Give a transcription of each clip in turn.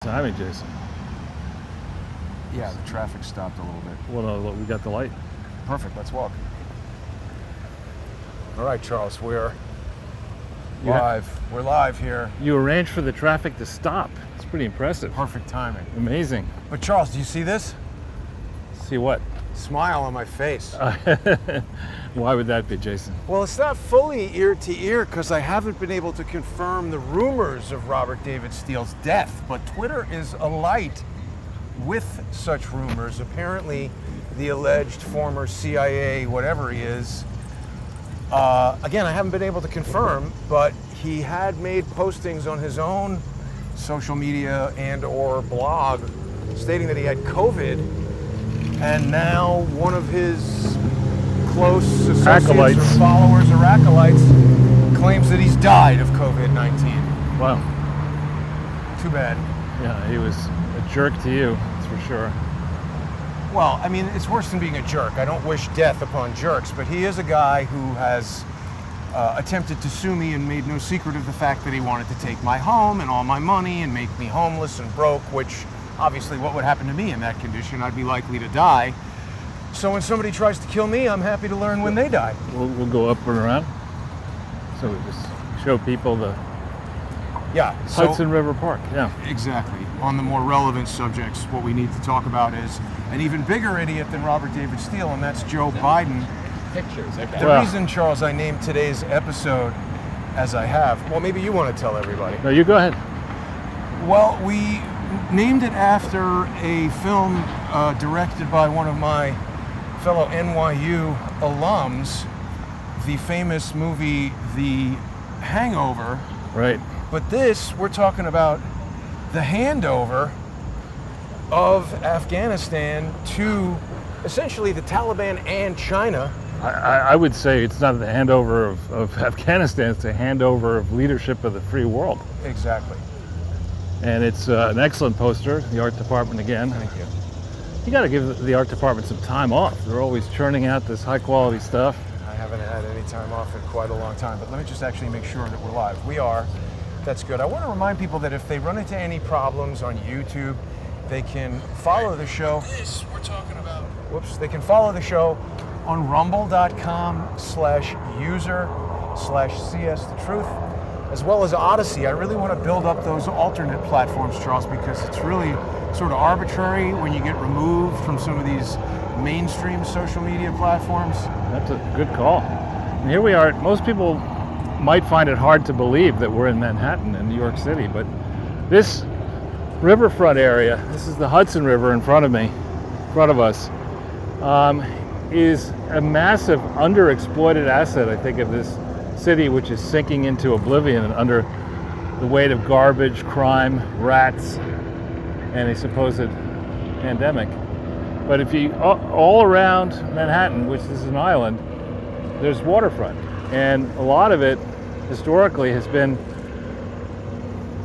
Timing, Jason. Yeah, the traffic stopped a little bit. Well, no, look, we got the light. Perfect, let's walk. All right, Charles, we're You ha- live. We're live here. You arranged for the traffic to stop. It's pretty impressive. Perfect timing. Amazing. But Charles, do you see this? See what? Smile on my face. Why would that be, Jason? Well, it's not fully ear to ear because I haven't been able to confirm the rumors of Robert David Steele's death, but Twitter is alight with such rumors. Apparently, the alleged former CIA, whatever he is, again, I haven't been able to confirm, but he had made postings on his own social media and or blog stating that he had COVID, and now one of his close associates Acolytes. or followers or acolytes claims that he's died of COVID-19. Wow. Too bad. Yeah, he was a jerk to you, that's for sure. Well, I mean, it's worse than being a jerk. I don't wish death upon jerks, but he is a guy who has attempted to sue me and made no secret of the fact that he wanted to take my home and all my money and make me homeless and broke, which obviously what would happen to me in that condition? I'd be likely to die. So when somebody tries to kill me, I'm happy to learn when they die. We'll go up and around. So we just show people the Yeah. So, Hudson River Park. Yeah. exactly. On the more relevant subjects, what we need to talk about is an even bigger idiot than Robert David Steele, and that's Joe Biden. Pictures, okay. The Well- reason, Charles, I named today's episode as I have, well, maybe you want to tell everybody. No, you go ahead. Well, we named it after a film directed by one of my fellow NYU alums, the famous movie The Hangover. Right. But this, we're talking about the handover of Afghanistan to essentially the Taliban and China. I would say it's not the handover of Afghanistan, it's a handover of leadership of the free world. Exactly. And it's an excellent poster, the art department again. Thank you. You got to give the art department some time off. They're always churning out this high quality stuff. I haven't had any time off in quite a long time, but let me just actually make sure that we're live. We are. That's good. I want to remind people that if they run into any problems on YouTube, they can follow the show. This we're talking about. Whoops. They can follow the show on rumble.com/user/CS-the-truth, as well as Odyssey. I really want to build up those alternate platforms, Charles, because it's really sort of arbitrary when you get removed from some of these mainstream social media platforms. That's a good call. And here we are. Most people might find it hard to believe that we're in Manhattan in New York City, but this riverfront area, this is the Hudson River in front of me, in front of us, is a massive underexploited asset, I think, of this city, which is sinking into oblivion under the weight of garbage, crime, rats, and a supposed pandemic. But if you, all around Manhattan, which is an island, there's waterfront. And a lot of it, historically, has been,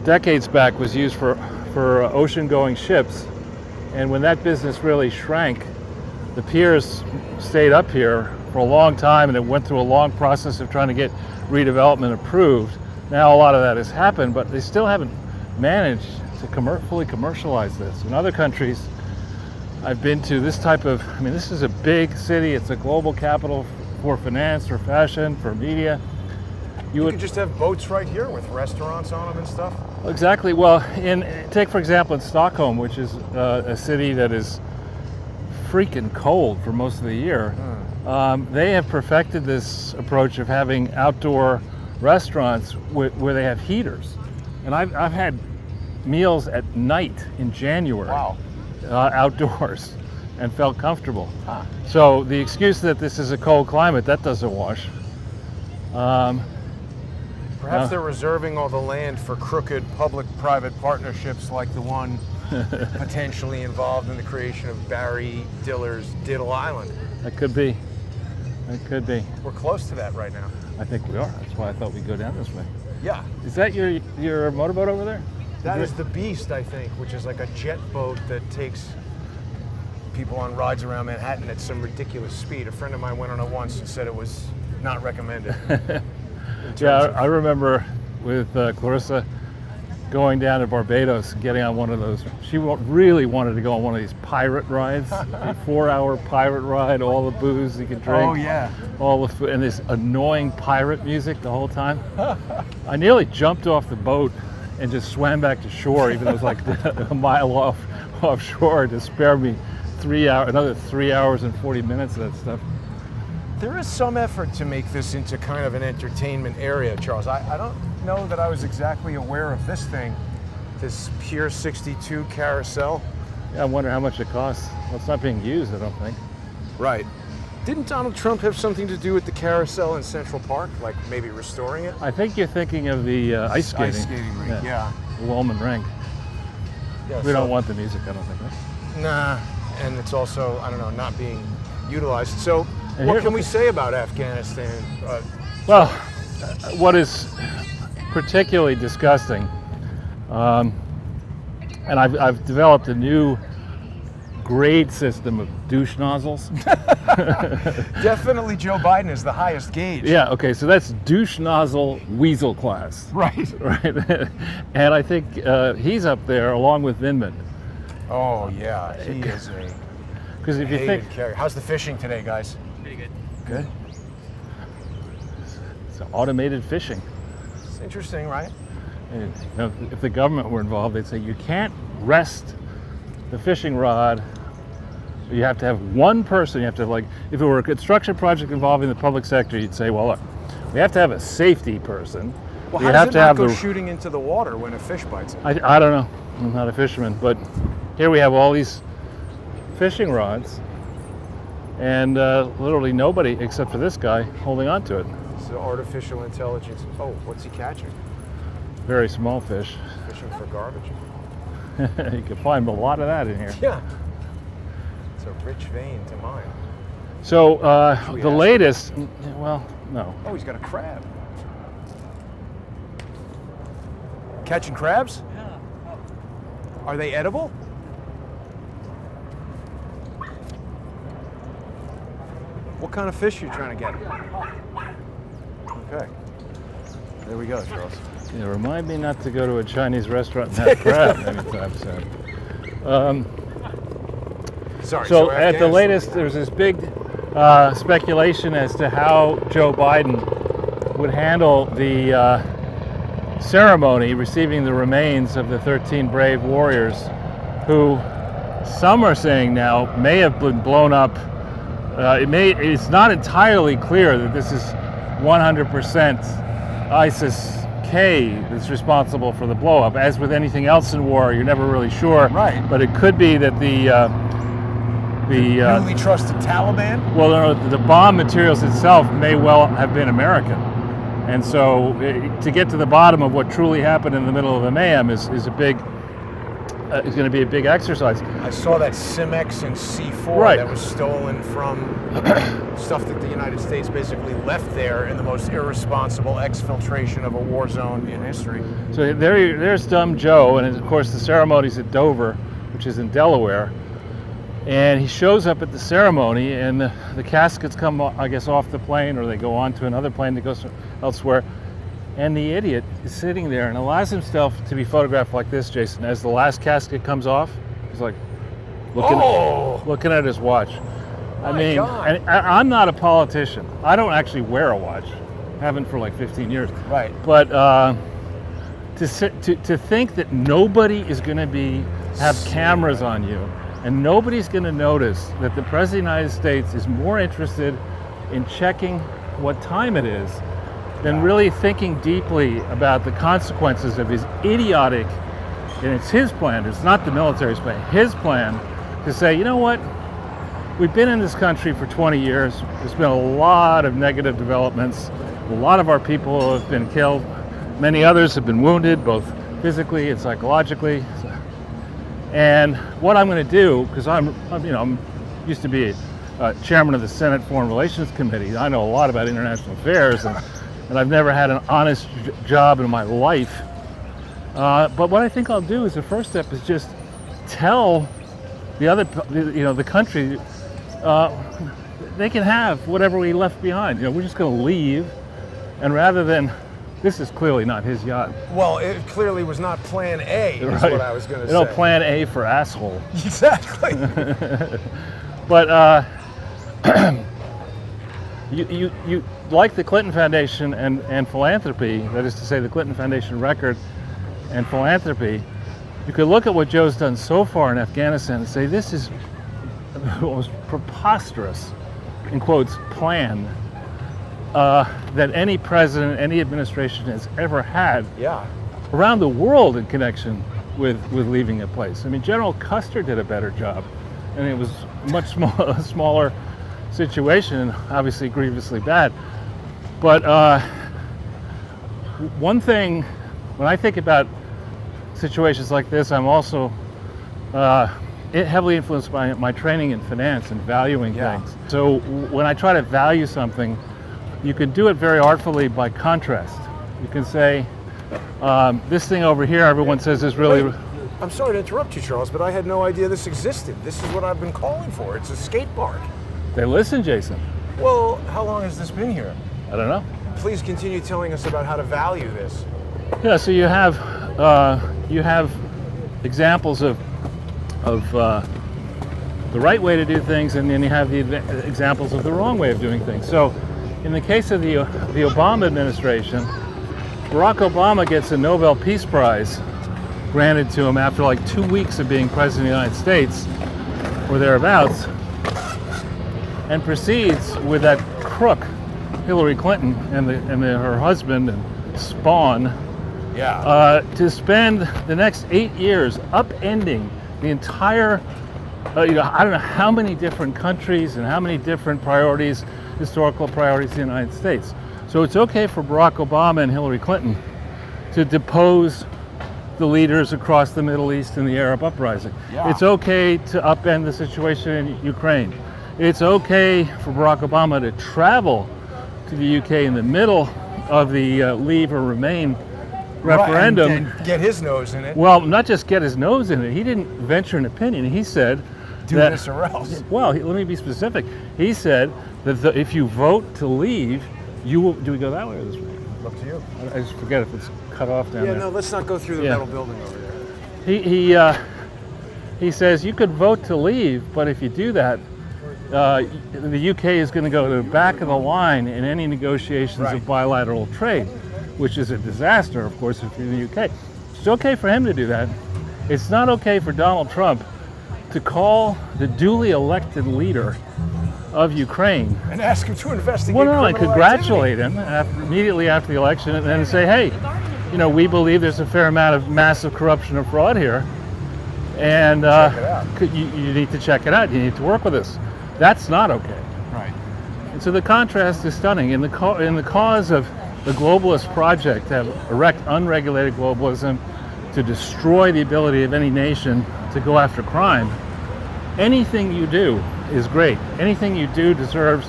decades back, was used for ocean-going ships. And when that business really shrank, the piers stayed up here for a long time, and it went through a long process of trying to get redevelopment approved. Now a lot of that has happened, but they still haven't managed to fully commercialize this. In other countries I've been to, this type of, I mean, this is a big city. It's a global capital for finance, for fashion, for media. You could just have boats right here with restaurants on them and stuff. Exactly. Well, take for example in Stockholm, which is a city that is freaking cold for most of the year. They have perfected this approach of having outdoor restaurants where they have heaters. And I've had meals at night in January. Wow. Outdoors, and felt comfortable. Huh. So the excuse that this is a cold climate, that doesn't wash. Perhaps they're reserving all the land for crooked public-private partnerships like the one potentially involved in the creation of Barry Diller's Diddle Island. That could be. That could be. We're close to that right now. I think we are. That's why I thought we'd go down this way. Yeah. Is that your motorboat over there? That is the Beast, I think, which is like a jet boat that takes people on rides around Manhattan at some ridiculous speed. A friend of mine went on it once and said it was not recommended. Yeah, I remember with Clarissa going down to Barbados and getting on one of those. She really wanted to go on one of these pirate rides, a 4-hour pirate ride, all the booze you could drink. Oh yeah. All the food, and this annoying pirate music the whole time. I nearly jumped off the boat and just swam back to shore, even though it was like a mile offshore, to spare me another 3 hours and 40 minutes of that stuff. There is some effort to make this into kind of an entertainment area, Charles. I don't know that I was exactly aware of this thing, this Pier 62 carousel. Yeah, I wonder how much it costs. Well, it's not being used, I don't think. Right. Didn't Donald Trump have something to do with the carousel in Central Park, like maybe restoring it? I think you're thinking of the ice skating. Ice skating rink, yeah. The Wellman Rink. Yeah, We don't want the music, I don't think. Right? Nah, and it's also, I don't know, not being utilized. So, And what here- can we say about Afghanistan? Well, what is particularly disgusting, and I've developed a new grade system of douche nozzles. Definitely Joe Biden is the highest gauge. Yeah, okay, so that's douche nozzle weasel class. Right. Right. And I think he's up there along with Vindman. Oh, yeah, he is a Because if you hated think, character. How's the fishing today, guys? Pretty good. Good. it's automated fishing. It's interesting, right? And, you know, if the government were involved, they'd say you can't rest the fishing rod. You have to have one person. You have to have, like, if it were a construction project involving the public sector, you'd say, well, look, we have to have a safety person. Well, You how does have it to not have go the. shooting into the water when a fish bites it? I don't know. I'm not a fisherman, but here we have all these fishing rods, and literally nobody except for this guy holding on to it. So artificial intelligence. Oh, what's he catching? Very small fish. Fishing for garbage. You can find a lot of that in here. Yeah. It's a rich vein to mine. So we the ask latest, well, no. Oh, he's got a crab. Catching crabs? Yeah. Are they edible? What kind of fish are you trying to get? Okay. There we go, Charles. Yeah, remind me not to go to a Chinese restaurant and have crab anytime soon. Sorry. So at the Afghanistan. latest, there's this big speculation as to how Joe Biden would handle the ceremony receiving the remains of the 13 brave warriors who some are saying now may have been blown up. It's not entirely clear that this is 100% ISIS-K that's responsible for the blow-up. As with anything else in war, you're never really sure. Right. But it could be that the Newly trusted Taliban? well, no, the bomb materials itself may well have been American. And so to get to the bottom of what truly happened in the middle of the mayhem is a big, is going to be a big exercise. I saw that Cimex and C4 Right. that was stolen from stuff that the United States basically left there in the most irresponsible exfiltration of a war zone in history. So there's Dumb Joe, and of course the ceremony's at Dover, which is in Delaware. And he shows up at the ceremony, and the caskets come, I guess, off the plane, or they go on to another plane that goes elsewhere. And the idiot is sitting there and allows himself to be photographed like this, Jason. As the last casket comes off, he's like looking at his watch. I My mean, God. and I'm not a politician. I don't actually wear a watch. Haven't for like 15 years. Right. But to think that nobody is going to have cameras on you, and nobody's going to notice that the President of the United States is more interested in checking what time it is than really thinking deeply about the consequences of his idiotic, and it's his plan, it's not the military's plan, his plan to say, you know what, we've been in this country for 20 years, there's been a lot of negative developments, a lot of our people have been killed, many others have been wounded, both physically and psychologically. And what I'm going to do, because I'm used to be chairman of the Senate Foreign Relations Committee. I know a lot about international affairs, and I've never had an honest job in my life. But what I think I'll do is the first step is just tell the country, they can have whatever we left behind. We're just going to leave, and rather than This is clearly not his yacht. Well, it clearly was not Plan A, is what I was going to say. No, Plan A for asshole. Exactly. But you like the Clinton Foundation and philanthropy, that is to say the Clinton Foundation record and philanthropy, you could look at what Joe's done so far in Afghanistan and say this is the most preposterous, in quotes, plan that any president, any administration has ever had around the world in connection with leaving a place. I mean, General Custer did a better job, and it was a much smaller situation, and obviously grievously bad. But one thing, when I think about situations like this, I'm also heavily influenced by my training in finance and valuing things. So when I try to value something, you can do it very artfully by contrast. You can say, this thing over here, everyone says is really... Wait, I'm sorry to interrupt you, Charles, but I had no idea this existed. This is what I've been calling for. It's a skate park. They listen, Jason. Well, how long has this been here? I don't know. Please continue telling us about how to value this. Yeah, so you have examples of the right way to do things, and then you have the examples of the wrong way of doing things. So in the case of the Obama administration, Barack Obama gets a Nobel Peace Prize granted to him after like 2 weeks of being president of the United States, or thereabouts, and proceeds with that crook, Hillary Clinton, and her husband and spawn, to spend the next 8 years upending the entire, I don't know how many different countries and how many different priorities, historical priorities in the United States. So it's okay for Barack Obama and Hillary Clinton to depose the leaders across the Middle East in the Arab uprising. It's okay to upend the situation in Ukraine. It's okay for Barack Obama to travel to the UK in the middle of the Leave or Remain referendum. And get his nose in it. Well, not just get his nose in it. He didn't venture an opinion. He said, do this or else. Well, let me be specific. He said that if you vote to leave, you will. Do we go that way or this way? Up to you. I just forget if it's cut off down there. Yeah, no, let's not go through the metal building over there. He says you could vote to leave, but if you do that, the UK is going to go to the back of the line in any negotiations of bilateral trade, which is a disaster, of course, if you're in the UK. It's okay for him to do that. It's not okay for Donald Trump to call the duly elected leader of Ukraine and ask him to investigate. Well, no, and congratulate him immediately after the election, and then say, hey, we believe there's a fair amount of massive corruption or fraud here, and you need to check it out. You need to work with us. That's not okay. Right. And so the contrast is stunning. In the cause of the globalist project to erect unregulated globalism, to destroy the ability of any nation to go after crime, anything you do is great. Anything you do deserves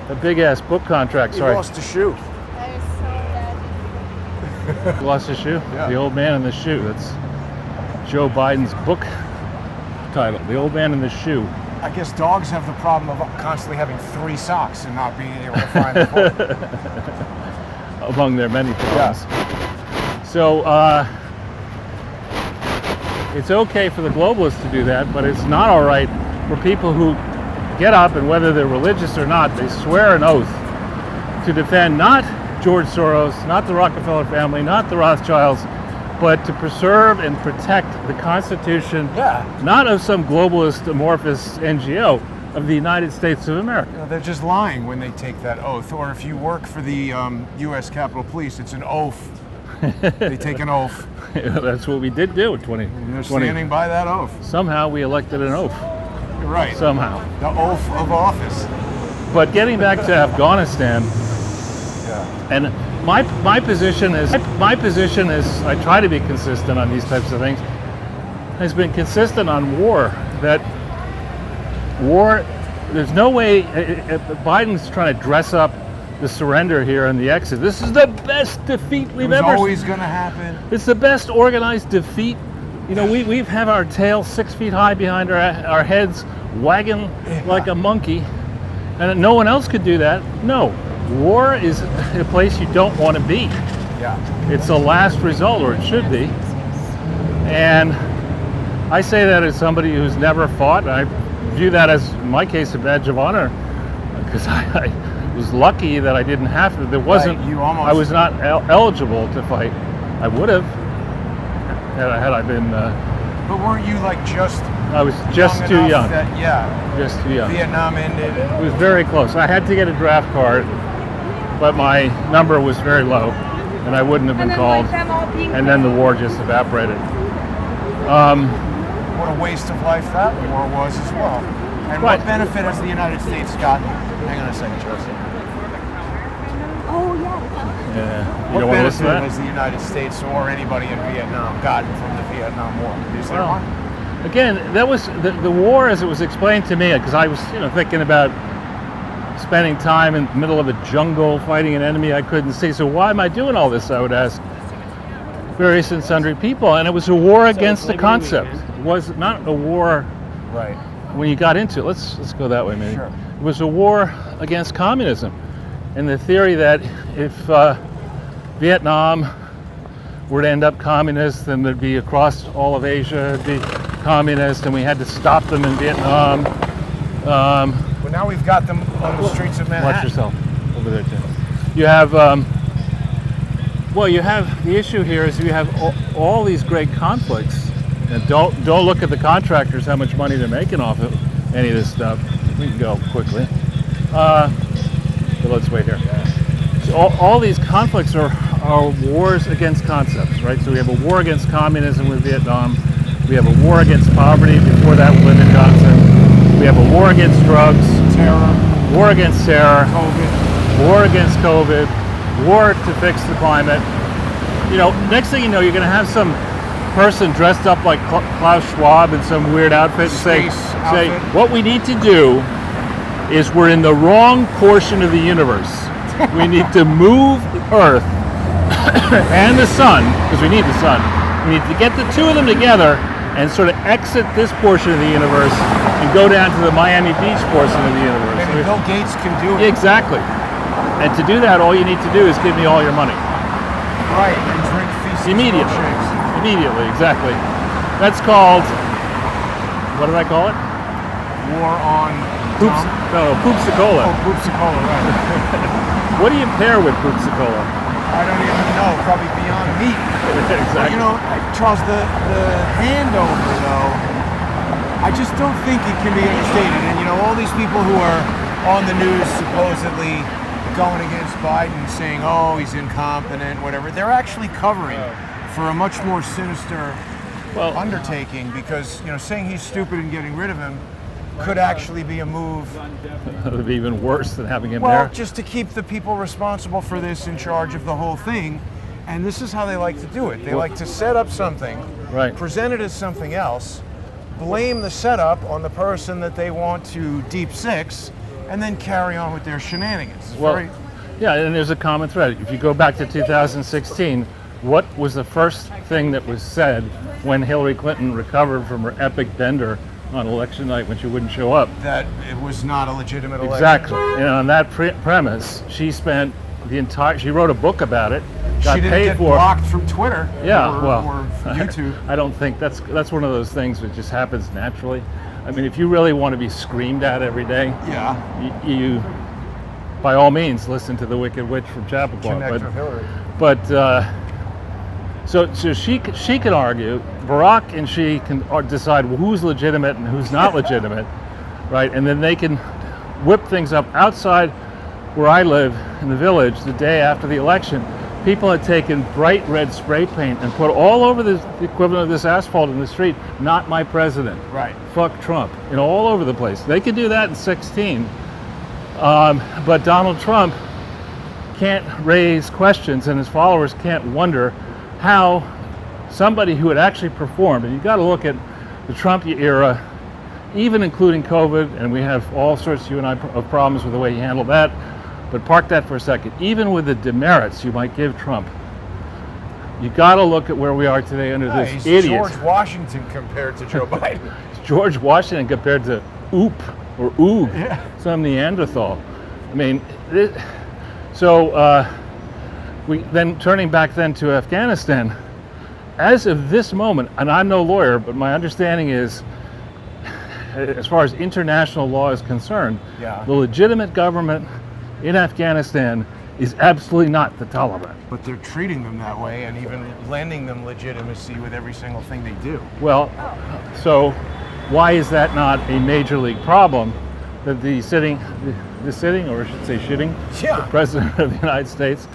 a big-ass book contract. He lost a shoe. He lost his shoe? Yeah. The Old Man in the Shoe. That's Joe Biden's book title, The Old Man in the Shoe. I guess dogs have the problem of constantly having 3 socks and not being able to find the foot. Among their many problems. So it's okay for the globalists to do that, but it's not all right for people who get up, and whether they're religious or not, they swear an oath to defend not George Soros, not the Rockefeller family, not the Rothschilds, but to preserve and protect the Constitution, not of some globalist amorphous NGO, of the United States of America. They're just lying when they take that oath. Or if you work for the U.S. Capitol Police, it's an oath. They take an oath. That's what we did do in 2020. And they're standing by that oath. Somehow we elected an oath. Right. Somehow. The oath of office. But getting back to Afghanistan, and my position is I try to be consistent on these types of things. Has been consistent on war. That war, there's no way. Biden's trying to dress up the surrender here and the exit. This is the best defeat we've ever. It's always going to happen. It's the best organized defeat. We have our tail 6 feet high behind our heads, wagging like a monkey, and no one else could do that. No, war is a place you don't want to be. Yeah. It's a last result, or it should be. And I say that as somebody who's never fought. I view that as, in my case, a badge of honor, because I was lucky that I didn't have to. There wasn't. Right, you almost. I was not eligible to fight. I would have had I been. But weren't you like just? I was just too young. Just too young. Vietnam ended. It was very close. I had to get a draft card, but my number was very low, and I wouldn't have been called. And then the war just evaporated. What a waste of life that war was as well. And what benefit has the United States gotten? Hang on a second, Chelsea. Oh, yeah. Yeah. You What don't want to listen benefit to that? has the United States or anybody in Vietnam gotten from the Vietnam War? Is there one? Again, that was the war as it was explained to me, because I was thinking about spending time in the middle of a jungle fighting an enemy I couldn't see. So why am I doing all this, I would ask various and sundry people. And it was a war against the concept. It was not a war Right. when you got into it. Let's go that way maybe. Sure. It was a war against communism. And the theory that if Vietnam were to end up communist, then there'd be across all of Asia, it'd be communist, and we had to stop them in Vietnam. But now we've got them on the streets of Manhattan. Watch yourself over there, Tim. You have, you have the issue here is you have all these great conflicts, and don't look at the contractors how much money they're making off of any of this stuff. We can go quickly, but let's wait here. So all these conflicts are wars against concepts, right? So we have a war against communism with Vietnam. We have a war against poverty before that with Lyndon Johnson. We have a war against drugs, Terror, war against terror, COVID. war against COVID, war to fix the climate. Next thing you know, you're going to have some person dressed up like Klaus Schwab in some weird outfit and say, what we need to do is we're in the wrong portion of the universe. We need to move Earth and the sun, because we need the sun. We need to get the two of them together and sort of exit this portion of the universe and go down to the Miami Beach portion of the universe. Maybe Bill Gates can do it. Exactly. And to do that, all you need to do is give me all your money. Right, and drink feces Immediately. milkshakes. Immediately, exactly. That's called, what did I call it? War on Poopsicola. Oh, Poopsicola, right. What do you pair with Poopsicola? I don't even know. Probably Beyond Meat. Exactly. Charles, the handover, though, I just don't think it can be understated. And, all these people who are on the news supposedly going against Biden, saying, oh, he's incompetent, whatever, they're actually covering for a much more sinister undertaking, because, saying he's stupid and getting rid of him could actually be a move. It would be even worse than having him Well, there. just to keep the people responsible for this in charge of the whole thing. And this is how they like to do it. They like to set up something, Right. present it as something else, blame the setup on the person that they want to deep six, and then carry on with their shenanigans. It's very- Yeah, and there's a common thread. If you go back to 2016, what was the first thing that was said when Hillary Clinton recovered from her epic bender on election night when she wouldn't show up? that it was not a legitimate election. Exactly. And on that premise, she spent she wrote a book about it, got She didn't paid get for. blocked from Twitter or YouTube. I don't think that's one of those things that just happens naturally. I mean, if you really want to be screamed at every day, Yeah, you by all means listen to the Wicked Witch from Chappaqua. connect with Hillary. But so she can argue, Barack and she can decide who's legitimate and who's not legitimate, right? And then they can whip things up outside where I live in the village the day after the election. People had taken bright red spray paint and put all over the equivalent of this asphalt in the street, "Not my president." Right. Fuck Trump. All over the place. They could do that in 16. But Donald Trump can't raise questions, and his followers can't wonder how somebody who had actually performed, and you got to look at the Trump era, even including COVID, and we have all sorts, you and I, of problems with the way he handled that, but park that for a second. Even with the demerits you might give Trump, you got to look at where we are today under this He's idiot. George Washington compared to Joe Biden. George Washington compared to Oop or Oog, Yeah. some Neanderthal. I mean, then turning back then to Afghanistan, as of this moment, and I'm no lawyer, but my understanding is, as far as international law is concerned, Yeah. the legitimate government in Afghanistan is absolutely not the Taliban. But they're treating them that way and even lending them legitimacy with every single thing they do. Well, so why is that not a major league problem that the sitting, or I should say shitting, Yeah. the President of the United States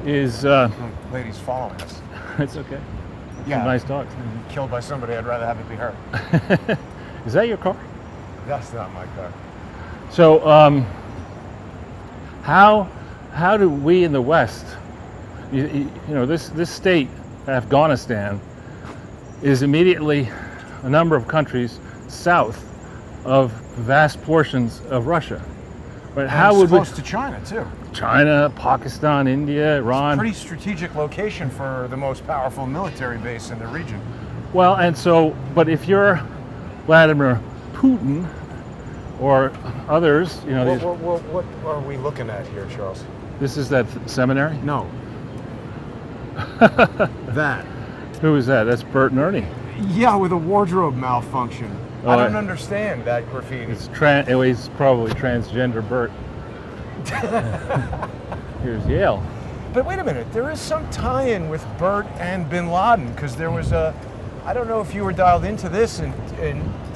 is, The lady's following us. it's okay. Yeah. Some nice dogs. Killed by somebody, I'd rather have it be her. Is that your car? That's not my car. So, how do we in the West, you know, this state, Afghanistan, is immediately a number of countries south of vast portions of Russia. But how It's would close to China too. China, Pakistan, India, Iran? Pretty strategic location for the most powerful military base in the region. Well, and so, but if you're Vladimir Putin or others, you know, What are we looking at here, Charles? this is that seminary. No. That. Who is that? That's Bert and Ernie. Yeah, with a wardrobe malfunction. Oh, I don't I- understand that graffiti. It's he's probably transgender Bert. Here's Yale. But wait a minute, there is some tie-in with Bert and Bin Laden, because there was I don't know if you were dialed into this in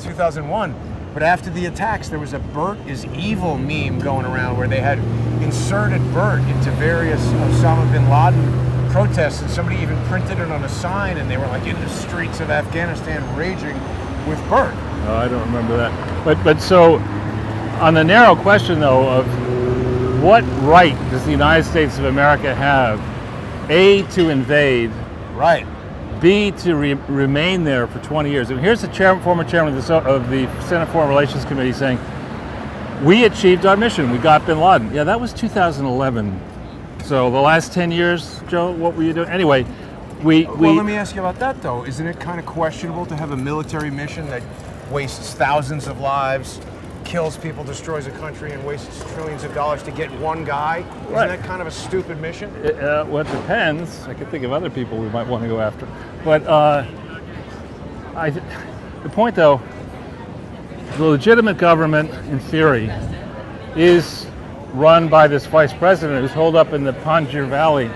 2001, but after the attacks, there was a Bert is evil meme going around where they had inserted Bert into various Osama Bin Laden protests, and somebody even printed it on a sign, and they were like in the streets of Afghanistan raging with Bert. Oh, I don't remember that. But so, on the narrow question though of what right does the United States of America have, A, to invade, Right. B, to remain there for 20 years? And here's the former chairman of the Senate Foreign Relations Committee saying, we achieved our mission, we got Bin Laden. Yeah, that was 2011. So the last 10 years, Joe, what were you doing? Anyway, Well, let me ask you about that though. Isn't it kind of questionable to have a military mission that wastes thousands of lives, kills people, destroys a country, and wastes trillions of dollars to get one guy? Isn't Right. that kind of a stupid mission? Well, it depends. I could think of other people we might want to go after. But the point, though, the legitimate government, in theory, is run by this vice president who's holed up in the Panjshir Valley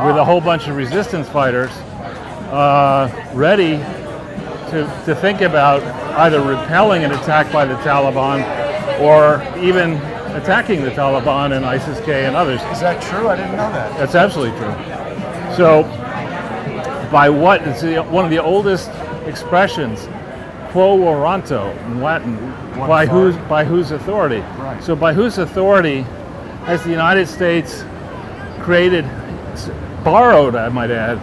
with a whole bunch of resistance fighters ready to think about either repelling an attack by the Taliban or even attacking the Taliban and ISIS-K and others. Is that true? I didn't know that. That's absolutely true. So, by what? It's one of the oldest expressions, quo warranto in Latin. What By authority? whose authority? Right. So, by whose authority has the United States created, borrowed, I might add,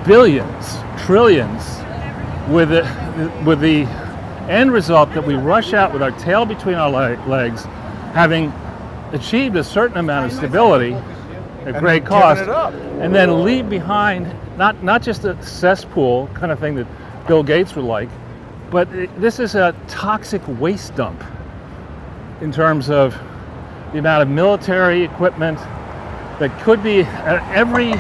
billions, trillions, with the end result that we rush out with our tail between our legs, having achieved a certain amount of stability at great then cost, giving it up. and then leave behind not just a cesspool kind of thing that Bill Gates would like, but this is a toxic waste dump in terms of the amount of military equipment that could be every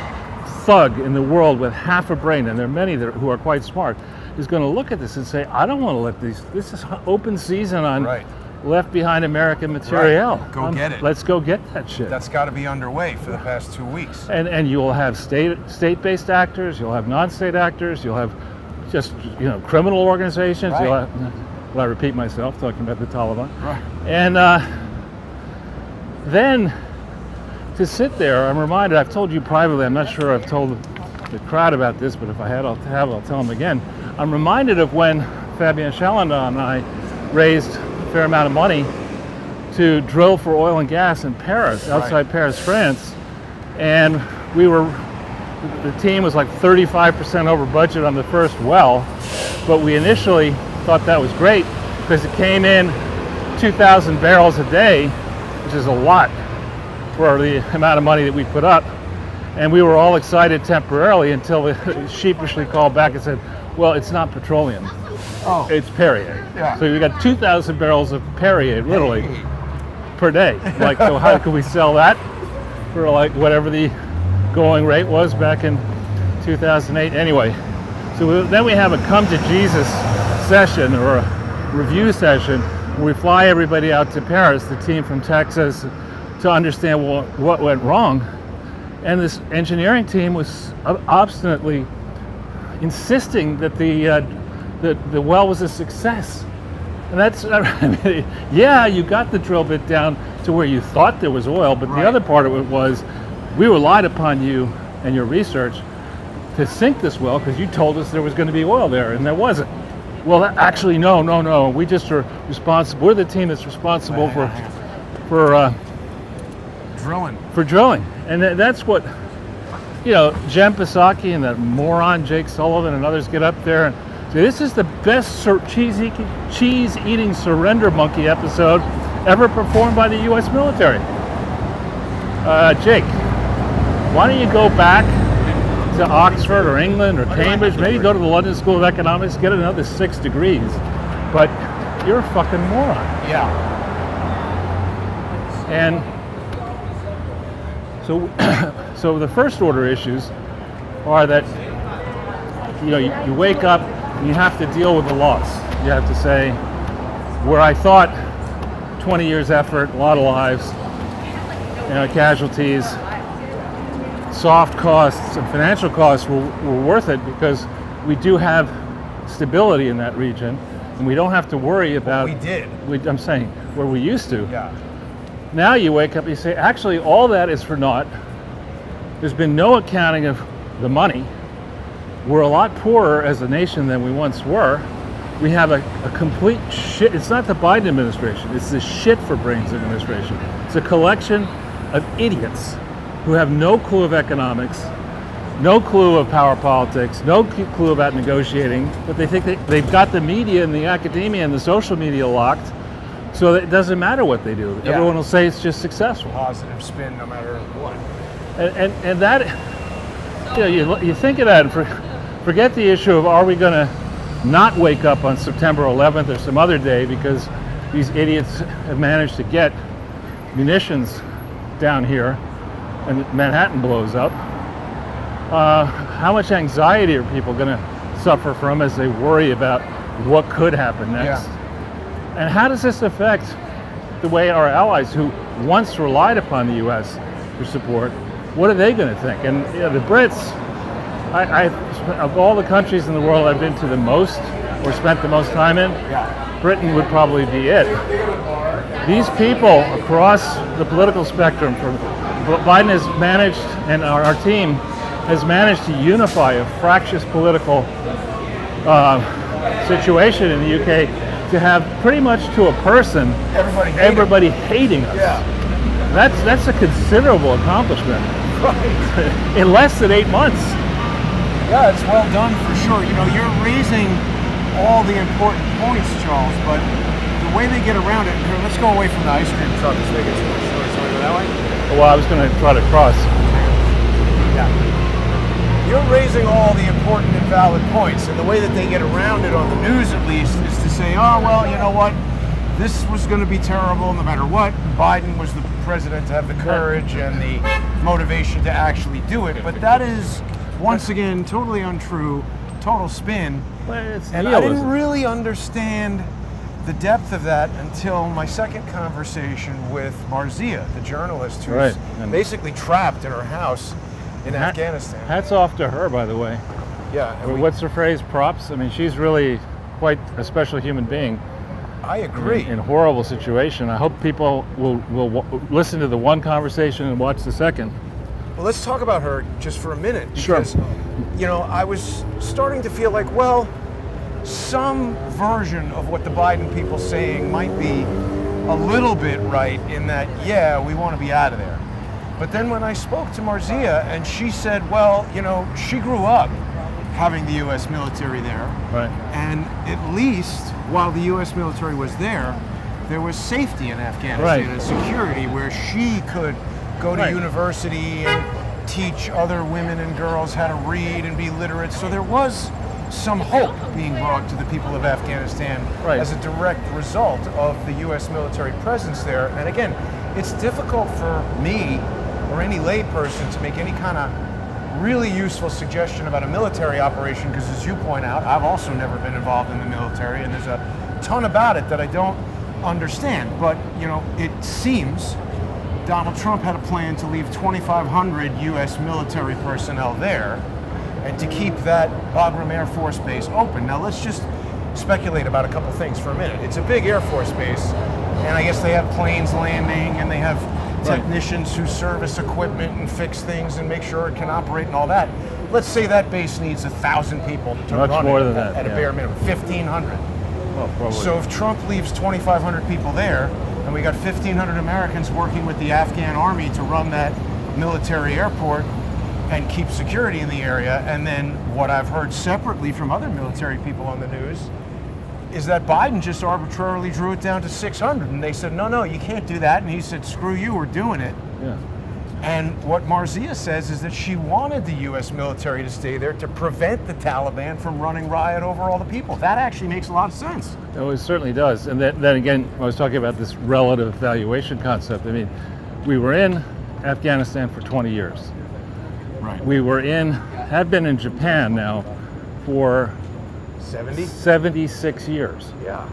thug in the world with half a brain, and there are many who are quite smart, is going to look at this and say, I don't want to let this is open season on Right. left behind American material. Right. Go get it. Let's go get that shit. That's got to be underway for the past 2 weeks. And you will have state-based actors, you'll have non-state actors, you'll have just criminal organizations. Right. You'll have, well, I repeat myself talking about the Taliban. Right. And then to sit there, I'm reminded, I've told you privately, I'm not sure I've told the crowd about this, but if I had, I'll tell them again. I'm reminded of when Fabien Chalandon and I raised a fair amount of money to drill for oil and gas in Paris, outside Paris, France. And the team was like 35% over budget on the first well, but we initially thought that was great because it came in 2,000 barrels a day, which is a lot for the amount of money that we put up. And we were all excited temporarily until they sheepishly called back and said, well, it's not petroleum, Oh. it's Perrier. Yeah. So we got 2,000 barrels of Perrier, literally. per day. Like, so how could we sell that for like whatever the going rate was back in 2008? Anyway, so then we have a come to Jesus session or a review session where we fly everybody out to Paris, the team from Texas, to understand what went wrong. And this engineering team was obstinately insisting that the well was a success. And that's, I mean, yeah, you got the drill bit down to where you thought there was oil, but the other part of it was we relied upon you and your research to sink this well because you told us there was going to be oil there, and there wasn't. Well, actually, no. We just are responsible. We're the team that's responsible for drilling, and that's what, you know, Jen Psaki and that moron Jake Sullivan and others get up there and say this is the best cheese-eating surrender monkey episode ever performed by the U.S. military. Jake, why don't you go back to Oxford or England or Cambridge, maybe go to the London School of Economics, get another 6 degrees, but you're a fucking moron. Yeah. And so the first order issues are that, you know, you wake up and you have to deal with the loss. You have to say, where I thought 20 years effort, a lot of lives, you know, casualties, soft costs and financial costs were worth it because we do have stability in that region and we don't have to worry about. We did. I'm saying where we used to. Yeah. Now you wake up and you say, actually, all that is for naught. There's been no accounting of the money. We're a lot poorer as a nation than we once were. We have a complete shit. It's not the Biden administration. It's the shit for brains administration. It's a collection of idiots who have no clue of economics, no clue of power politics, no clue about negotiating, but they think they've got the media and the academia and the social media locked, so that it doesn't matter what they do. Yeah. Everyone will say it's just successful. Positive spin no matter what. And that, you know, you think of that and forget the issue of are we going to not wake up on September 11th or some other day because these idiots have managed to get munitions down here and Manhattan blows up. How much anxiety are people going to suffer from as they worry about what could happen next? Yeah. And how does this affect the way our allies who once relied upon the U.S. for support, what are they going to think? And you know, the Brits, of all the countries in the world I've been to the most or spent the most time in, Britain would probably be it. These people across the political spectrum, Biden has managed, and our team has managed to unify a fractious political situation in the UK to have pretty much to a person everybody hating us. Yeah. That's a considerable accomplishment. Right. In less than 8 months. Yeah, it's well done for sure. You know, you're raising all the important points, Charles, but the way they get around it, here, let's go away from the ice cream truck as they get to the shore. So we go that way? Well, I was going to try to cross. Yeah. You're raising all the important and valid points, and the way that they get around it on the news, at least, is to say, oh, well, you know what? This was going to be terrible no matter what. Biden was the president to have the courage and the motivation to actually do it. But that is, once again, totally untrue, total spin. And I didn't really understand the depth of that until my second conversation with Marzia, the journalist who's basically trapped in her house in Afghanistan. Hats off to her, by the way. Yeah. What's her phrase? Props? I mean, she's really quite a special human being. I agree. In a horrible situation. I hope people will listen to the one conversation and watch the second. Well, let's talk about her just for a minute. Sure. Because, you know, I was starting to feel like, well, some version of what the Biden people saying might be a little bit right in that, yeah, we want to be out of there. But then when I spoke to Marzia and she said, well, you know, she grew up having the U.S. military there. Right. And at least while the U.S. military was there was safety in Afghanistan and security where she could go to university and teach other women and girls how to read and be literate. So there was some hope being brought to the people of Afghanistan Right. as a direct result of the U.S. military presence there. And again, it's difficult for me or any layperson to make any kind of really useful suggestion about a military operation, because as you point out, I've also never been involved in the military, and there's a ton about it that I don't understand. But, you know, it seems Donald Trump had a plan to leave 2,500 U.S. military personnel there and to keep that Bagram Air Force Base open. Now let's just speculate about a couple things for a minute. It's a big Air Force base, and I guess they have planes landing, and they have technicians who service equipment and fix things and make sure it can operate and all that. Let's say that base needs 1,000 people to Much run more it than that, at a yeah. bare minimum, 1,500. Well, probably. So if Trump leaves 2,500 people there, and we got 1,500 Americans working with the Afghan army to run that military airport and keep security in the area, and then what I've heard separately from other military people on the news is that Biden just arbitrarily drew it down to 600, and they said, no, you can't do that, and he said, screw you, we're doing it. yeah. And what Marzia says is that she wanted the U.S. military to stay there to prevent the Taliban from running riot over all the people. That actually makes a lot of sense. No, it certainly does. And then again, I was talking about this relative valuation concept. I mean, we were in Afghanistan for 20 years. Right. We have been in Japan now for 70? 76 years. Yeah.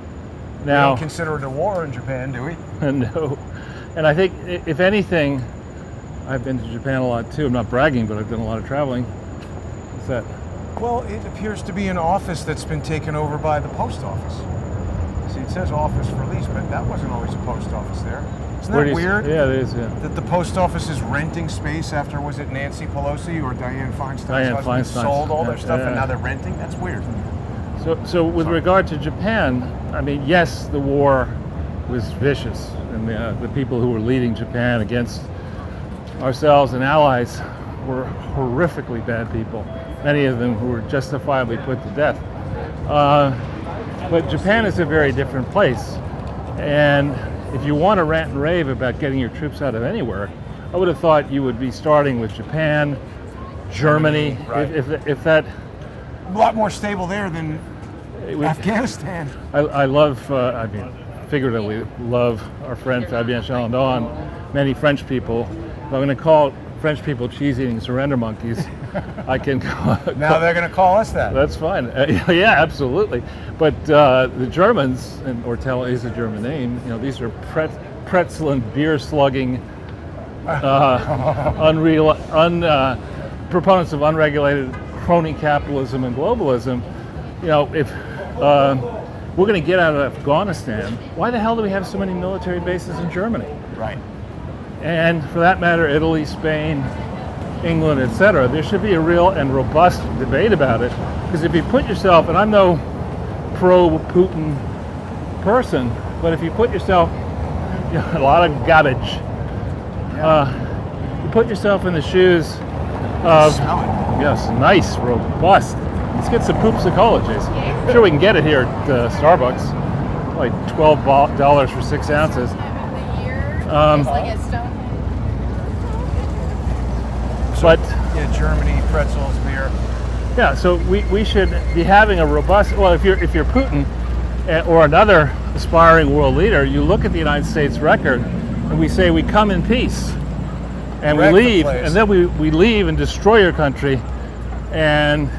We Now, don't consider it a war in Japan, do we? no. And I think, if anything, I've been to Japan a lot too. I'm not bragging, but I've done a lot of traveling. What's that? Well, it appears to be an office that's been taken over by the post office. See, it says office for lease, but that wasn't always a post office there. Isn't Where that do you- weird? Yeah, it is, yeah. That the post office is renting space after, was it Nancy Pelosi or Dianne Feinstein's Dianne husband Feinstein. sold all their Yeah, stuff yeah. and now they're renting? That's weird. So with Sorry. regard to Japan, I mean, yes, the war was vicious, and the people who were leading Japan against ourselves and allies were horrifically bad people. Many of them who were justifiably put to death. But Japan is a very different place, and if you want to rant and rave about getting your troops out of anywhere, I would have thought you would be starting with Japan, Germany, Right. if that. A lot more stable there than Afghanistan. I love, I mean, figuratively love our friend Fabien Chalandon, many French people. If I'm going to call French people cheese-eating surrender monkeys, I can call. Now they're going to call us that. That's fine. Yeah, absolutely. But the Germans, and Ortella is a German name, you know, these are pretzel and beer slugging, proponents of unregulated crony capitalism and globalism. You know, if we're going to get out of Afghanistan, why the hell do we have so many military bases in Germany? Right. And for that matter, Italy, Spain, England, etc. There should be a real and robust debate about it. Because if you put yourself, and I'm no pro-Putin person, but if you put yourself, you know, a lot of garbage, you put yourself in the shoes of, Smell it. yes, nice, robust. Let's get some poopsicologies. I'm sure we can get it here at Starbucks. Like $12 for 6 ounces. It's like a stone. But Yeah, Germany, pretzels, beer. yeah, so we should be having a robust. Well, if you're Putin or another aspiring world leader, you look at the United States record, and we say we come in peace, and Wreck we the leave, place. and then we leave and destroy your country, and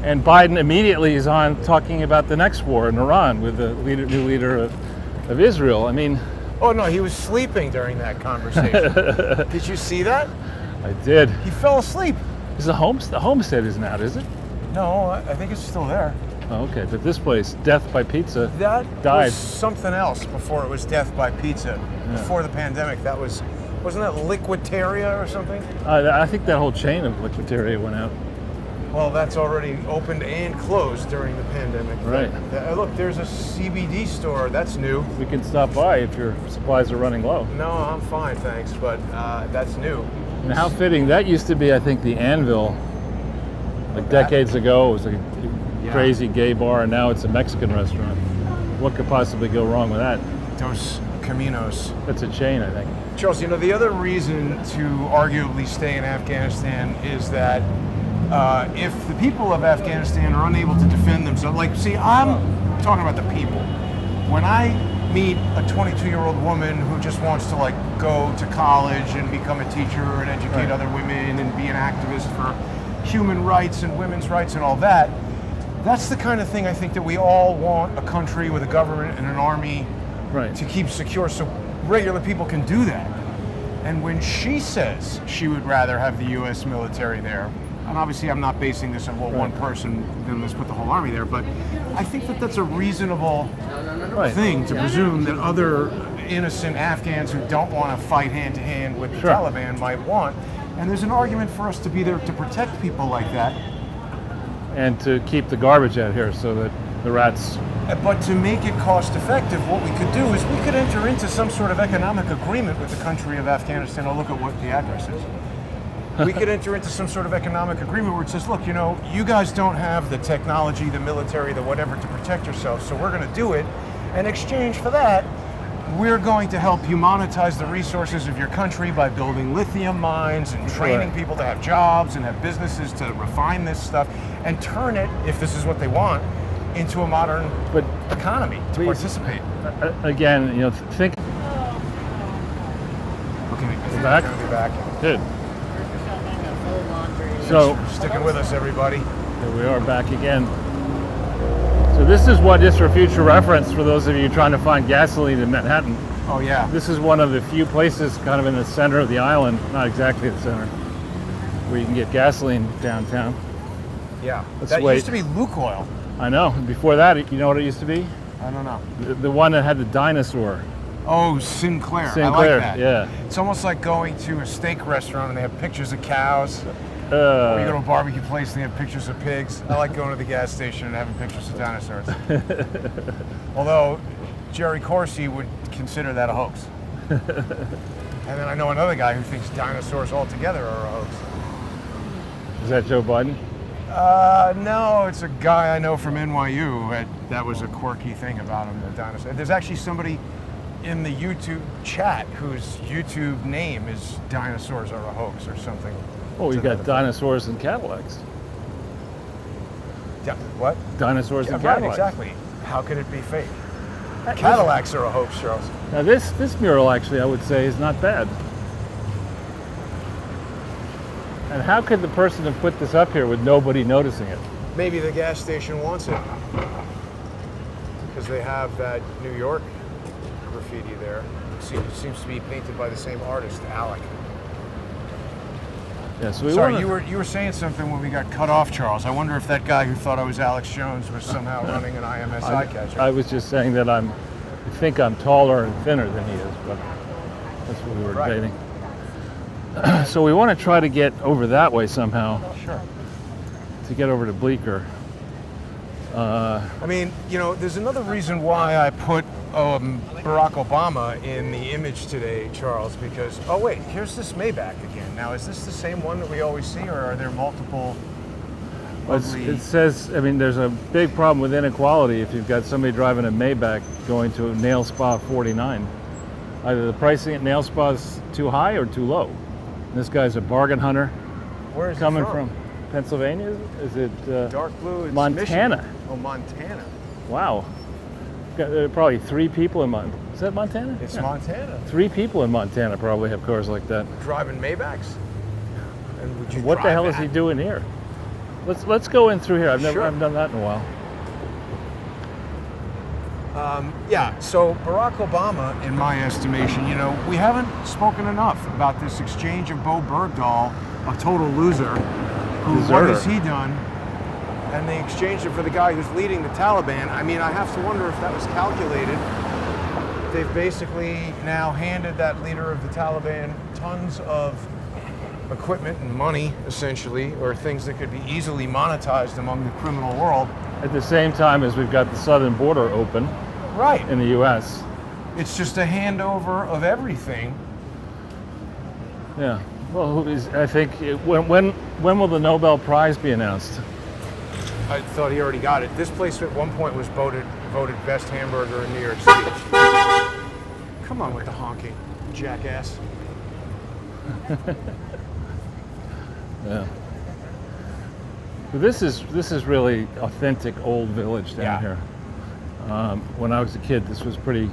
Biden immediately is on talking about the next war in Iran with the new leader of Israel. I mean, Oh no, he was sleeping during that conversation. Did you see that? I did. He fell asleep. Is the homestead isn't out, is it? No, I think it's still there. Oh, okay, but this place, Death by Pizza, That died. was something else before it was Death by Pizza. Before the pandemic, wasn't that Liquiteria or something? I think that whole chain of Liquiteria went out. Well, that's already opened and closed during the pandemic. Right. Look, there's a CBD store. That's new. We can stop by if your supplies are running low. No, I'm fine, thanks, but that's new. And how fitting, that used to be, I think, the Anvil, like decades ago. It was a crazy gay bar, and now it's a Mexican restaurant. What could possibly go wrong with that? Dos Caminos. That's a chain, I think. Charles, you know, the other reason to arguably stay in Afghanistan is that if the people of Afghanistan are unable to defend themselves, like, see, I'm talking about the people. When I meet a 22-year-old woman who just wants to like go to college and become a teacher and educate other women and be an activist for human rights and women's rights and all that, that's the kind of thing I think that we all want, a country with a government and an army to keep secure so regular people can do that. And when she says she would rather have the U.S. military there, and obviously I'm not basing this on one person, then let's put the whole army there, but I think that that's a reasonable thing to presume that other innocent Afghans who don't want to fight hand-to-hand with the Taliban might want. And there's an argument for us to be there to protect people like that. And to keep the garbage out here so that the rats... But to make it cost-effective, what we could do is we could enter into some sort of economic agreement with the country of Afghanistan. I'll look at what the address is. We could enter into some sort of economic agreement where it says, look, you know, you guys don't have the technology, the military, the whatever to protect yourselves, so we're going to do it. In exchange for that, we're going to help you monetize the resources of your country by building lithium mines and training people to have jobs and have businesses to refine this stuff and turn it, if this is what they want, into a modern economy to participate. Again, you know, think... Okay, I think back? we're going to be back. Good. So, sticking with us, everybody. Here we are back again. So this is one, just for future reference, for those of you trying to find gasoline in Manhattan. Oh yeah. This is one of the few places kind of in the center of the island, not exactly the center, where you can get gasoline downtown. Yeah. That used to be Lukoil. I know. Before that, you know what it used to be? I don't know. The one that had the dinosaur. Oh, Sinclair. Sinclair, I like that. yeah. It's almost like going to a steak restaurant and they have pictures of cows. Or you go to a barbecue place and they have pictures of pigs. I like going to the gas station and having pictures of dinosaurs. Although Jerry Corsi would consider that a hoax. And then I know another guy who thinks dinosaurs altogether are a hoax. Is that Joe Biden? No, it's a guy I know from NYU. That was a quirky thing about him, the dinosaur. There's actually somebody in the YouTube chat whose YouTube name is Dinosaurs Are a Hoax or something. Oh, you got dinosaurs and Cadillacs. What? Dinosaurs and right, Cadillacs. Exactly. How could it be fake? Cadillacs are a hoax, Charles. Now this mural actually, I would say, is not bad. And how could the person have put this up here with nobody noticing it? Maybe the gas station wants it. Because they have that New York graffiti there. It seems to be painted by the same artist, Alec. Yeah, so Sorry, you were saying something when we got cut off, Charles. I wonder if that guy who thought I was Alex Jones was somehow running an IMS eye catcher. I was just saying that I think I'm taller and thinner than he is, but that's what we were debating. So we want to try to get over that way somehow. Sure. To get over to Bleecker. I mean, you know, there's another reason why I put Barack Obama in the image today, Charles, because, oh wait, here's this Maybach again. Now, is this the same one that we always see, or are there multiple? Well, it says, I mean, there's a big problem with inequality if you've got somebody driving a Maybach going to a Nail Spa 49. Either the pricing at Nail Spa is too high or too low. And this guy's a bargain hunter. Where is coming he from? Pennsylvania? Is it dark blue? It's Montana. Michigan. Oh, Montana. Wow. There are probably 3 people in Montana. Is that Montana? It's Montana. 3 people in Montana probably have cars like that. Driving Maybachs? And would you what the hell is he doing here? Let's go in through here. I've done that in a while. Yeah, so Barack Obama, in my estimation, you know, we haven't spoken enough about this exchange of Bo Bergdahl, a total loser, what has he done? And they exchanged it for the guy who's leading the Taliban. I mean, I have to wonder if that was calculated. They've basically now handed that leader of the Taliban tons of equipment and money, essentially, or things that could be easily monetized among the criminal world. At the same time as we've got the southern border open. Right. In the U.S. It's just a handover of everything. Yeah. Well, I think, when will the Nobel Prize be announced? I thought he already got it. This place at one point was voted best hamburger in New York City. Come on with the honking, jackass. Yeah. But this is really authentic old village down Yeah. here. When I was a kid, this was pretty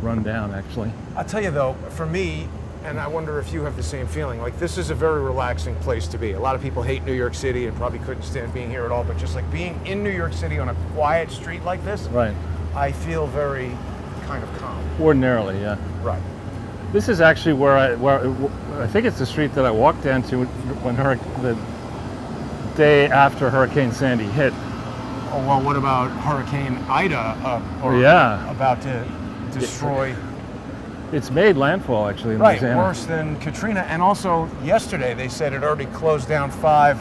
run down, actually. I'll tell you though, for me, and I wonder if you have the same feeling, like this is a very relaxing place to be. A lot of people hate New York City and probably couldn't stand being here at all, but just like being in New York City on a quiet street like this, Right. I feel very kind of calm. Ordinarily, yeah. Right. This is actually where I think it's the street that I walked down to when the day after Hurricane Sandy hit. Oh, well, what about Hurricane Ida Yeah. about to destroy? It's made landfall actually in Right, Louisiana. worse than Katrina. And also yesterday they said it already closed down 5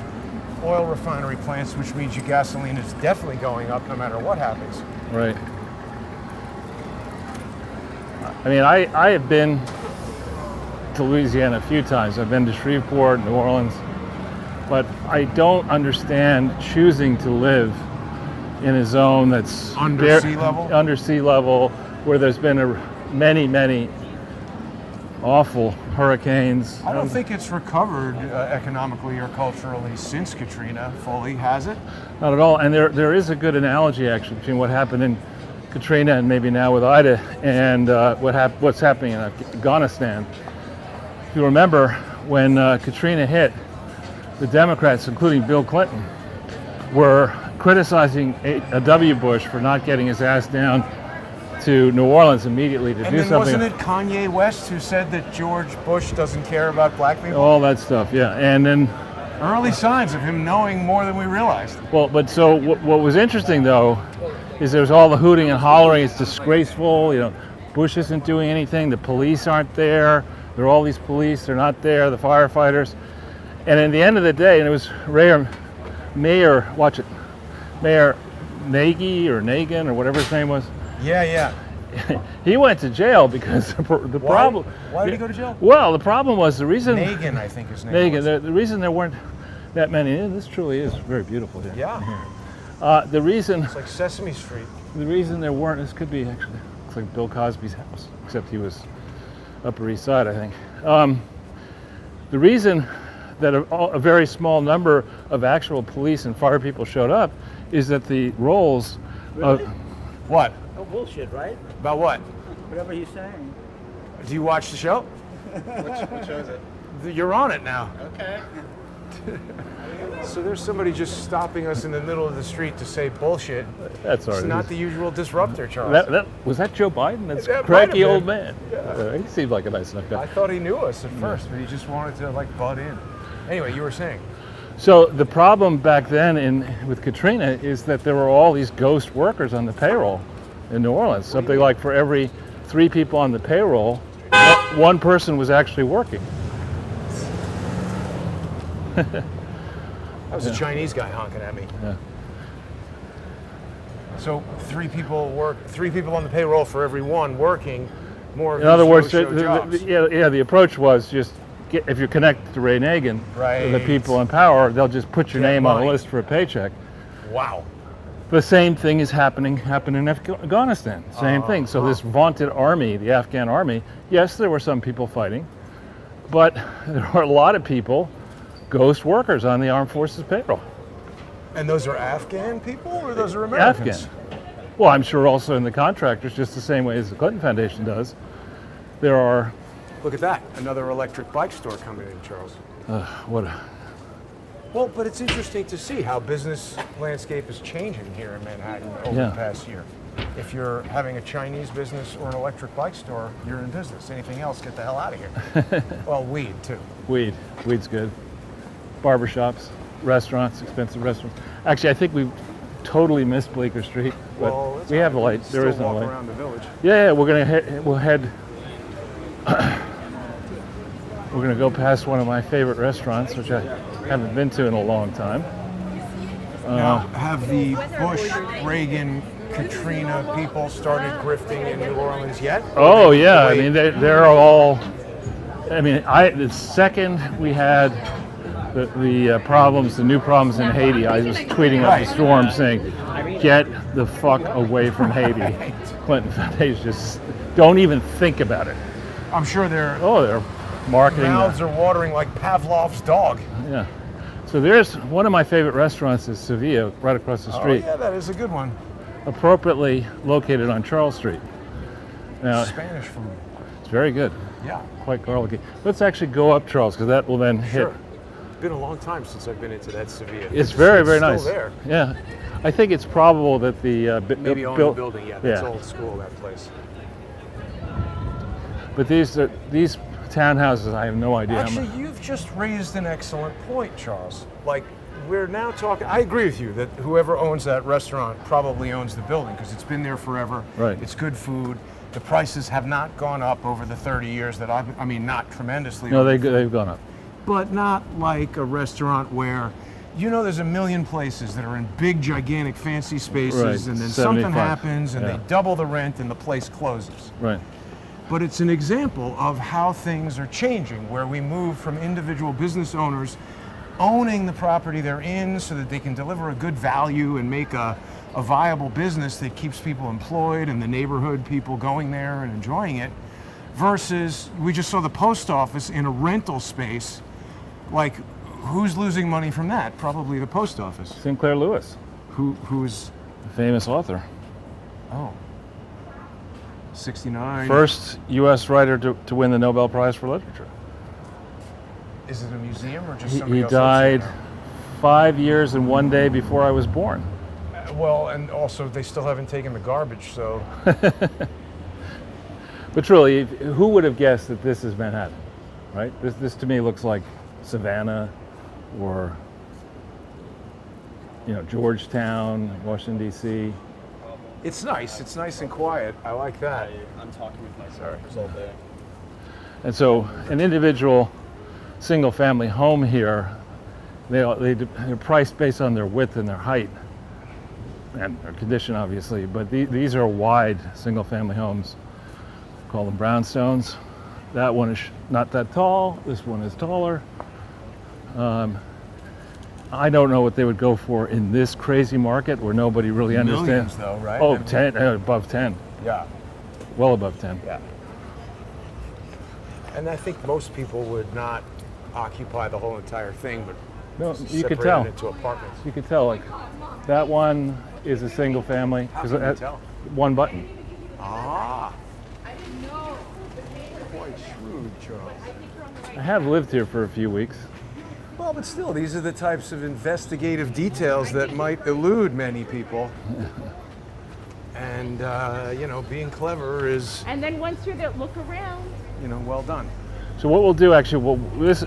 oil refinery plants, which means your gasoline is definitely going up no matter what happens. Right. I mean, I have been to Louisiana a few times. I've been to Shreveport, New Orleans, but I don't understand choosing to live in a zone that's Under sea level? Under sea level, where there's been many awful hurricanes. I don't think it's recovered economically or culturally since Katrina fully, has it? Not at all. And there is a good analogy actually between what happened in Katrina and maybe now with Ida and what's happening in Afghanistan. If you remember, when Katrina hit, the Democrats, including Bill Clinton, were criticizing W. Bush for not getting his ass down to New Orleans immediately to And do then something. wasn't it Kanye West who said that George Bush doesn't care about black people? All that stuff, yeah. And then, Early signs of him knowing more than we realized. well, but so what was interesting though is there's all the hooting and hollering. It's disgraceful. You know, Bush isn't doing anything. The police aren't there. There are all these police. They're not there. The firefighters. And at the end of the day, and it was Mayor Nagy or Nagin or whatever his name was. Yeah. He went to jail because the problem. Why did he go to jail? Well, the problem was the reason. Nagin, I think his name Nagin. was. The reason there weren't that many. And this truly is very beautiful here. Yeah. The reason. It's like Sesame Street. The reason there weren't. This could be actually. Looks like Bill Cosby's house, except he was Upper East Side, I think. The reason that a very small number of actual police and fire people showed up is that the roles of What? Oh, bullshit, right? About what? Whatever he's saying. Do you watch the show? What show is it? You're on it now. Okay. So there's somebody just stopping us in the middle of the street to say bullshit. that's all It's right. not the usual disruptor, Charles. Was that Joe Biden? That's That might cranky have old been. man. He seemed like a nice enough I guy. thought he knew us at first, but he just wanted to like butt in. Anyway, you were saying. So the problem back then with Katrina is that there were all these ghost workers on the payroll in New Orleans. Something like for every 3 people on the payroll, one person was actually working. That was a Chinese guy honking at me. Yeah. So 3 people on the payroll for every 1 working. More of In other these words, no-show jobs. the approach was just if you're connected to Ray Nagin, Right. the people in power, they'll just put your Get name on money. a list for a paycheck. Wow. The same thing is happened in Afghanistan. Same thing. So this vaunted army, the Afghan army, yes, there were some people fighting, but there were a lot of people, ghost workers on the armed forces payroll. And those are Afghan people or those are Americans? Afghan. Well, I'm sure also in the contractors, just the same way as the Clinton Foundation does, there are, Look at that. Another electric bike store coming in, Charles. what, Well, but it's interesting to see how business landscape is changing here in Manhattan over Yeah. the past year. If you're having a Chinese business or an electric bike store, you're in business. Anything else, get the hell out of here. Well, weed too. Weed's good. Barbershops, restaurants, expensive restaurants. Actually, I think we've totally missed Bleecker Street, but Well, that's we have a fine. light. Still There is no walk light. around the village. Yeah, we'll head. We're gonna go past one of my favorite restaurants, which I haven't been to in a long time. Now, have the Bush, Reagan, Katrina people started grifting in New Orleans yet? Oh Wait. yeah, I mean they're all. I mean, the second we had the problems, the new problems in Haiti, I was tweeting up Right. a storm saying, "Get the fuck away from Haiti." Clinton Foundation, just don't even think about it. I'm sure their Oh, they're marketing. mouths are watering like Pavlov's dog. Yeah, So there's one of my favorite restaurants is Sevilla, right across the street, Oh, yeah, that is a good one. appropriately located on Charles Street. Now, Spanish food. it's very good, Yeah, quite garlicky. Let's actually go up Charles, because that will then hit. sure. Been a long time since I've been into that Sevilla. It's very, very still nice. there. Yeah, I think it's probable that the Maybe on the building, yeah. That's old school, that place. But these townhouses, I have no idea. Actually, you've just raised an excellent point, Charles. Like, we're now talking, I agree with you that whoever owns that restaurant probably owns the building because it's been there forever. Right. It's good food. The prices have not gone up over the 30 years that I mean, not tremendously. No, they've gone up. But not like a restaurant where, there's a million places that are in big, gigantic, fancy spaces, Right, and then 75. something happens and Yeah. they double the rent and the place closes. Right. But it's an example of how things are changing, where we move from individual business owners owning the property they're in so that they can deliver a good value and make a viable business that keeps people employed and the neighborhood people going there and enjoying it, versus we just saw the post office in a rental space. Like, who's losing money from that? Probably the post office. Sinclair Lewis, Who's, famous author. oh, 69. First U.S. writer to win the Nobel Prize for Literature. Is it a museum or just He somebody else? died 5 years and 1 day before I was born. Well, and also they still haven't taken the garbage, so. But truly, who would have guessed that this is Manhattan, right? This to me looks like Savannah or, Georgetown, Washington, D.C. It's nice. It's nice and quiet. I like that. I'm talking with my servers all day. And so an individual single-family home here, they're priced based on their width and their height and their condition, obviously. But these are wide single-family homes. Call them brownstones. That one is not that tall. This one is taller. I don't know what they would go for in this crazy market where nobody really understands. Millions, though, right? Oh, I mean, 10, above 10, Yeah, well above 10. yeah. And I think most people would not occupy the whole entire thing, but No, you could separate tell. it into apartments. You could tell, like, that one is a single family. How 'cause can it you has tell? one button. Ah, I didn't know. quite shrewd, Charles. I have lived here for a few weeks. Well, but still, these are the types of investigative details that might elude many people. And, being clever is, And then once you're there, look around. well done. So what we'll do, actually,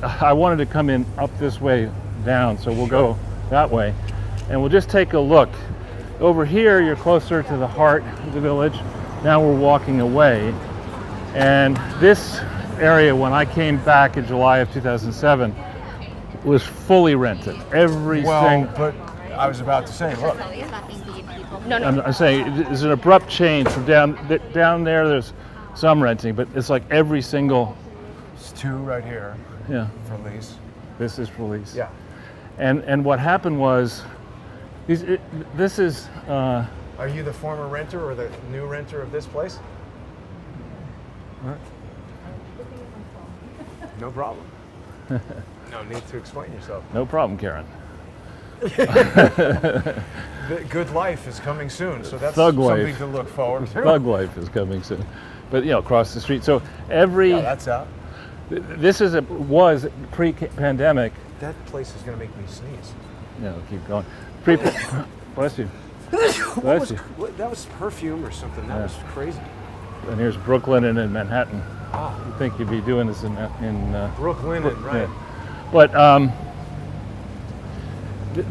I wanted to come in up this way down, so we'll go that way. And we'll just take a look. Over here, you're closer to the heart of the village. Now we're walking away. And this area, when I came back in July of 2007, was fully rented. Every Well, single... but I was about to say, look, I'm saying it's an abrupt change from down there. There's some renting, but it's like every single, it's two right here yeah. for lease. This is for lease. Yeah. And what happened was, this is Are you the former renter or the new renter of this place? What? No problem. No need to explain yourself. No problem, Karen. The good life is coming soon, so that's Thug something life. to look forward to. Thug life is coming soon, but across the street. So every Yeah, that's out. this was pre-pandemic. That place is going to make me sneeze. No, keep going. Bless you. Bless you. That was perfume or something. That Yeah. was crazy. And here's Brooklyn and in Manhattan. Ah, You'd think you'd be doing this in Brooklyn, right? yeah. But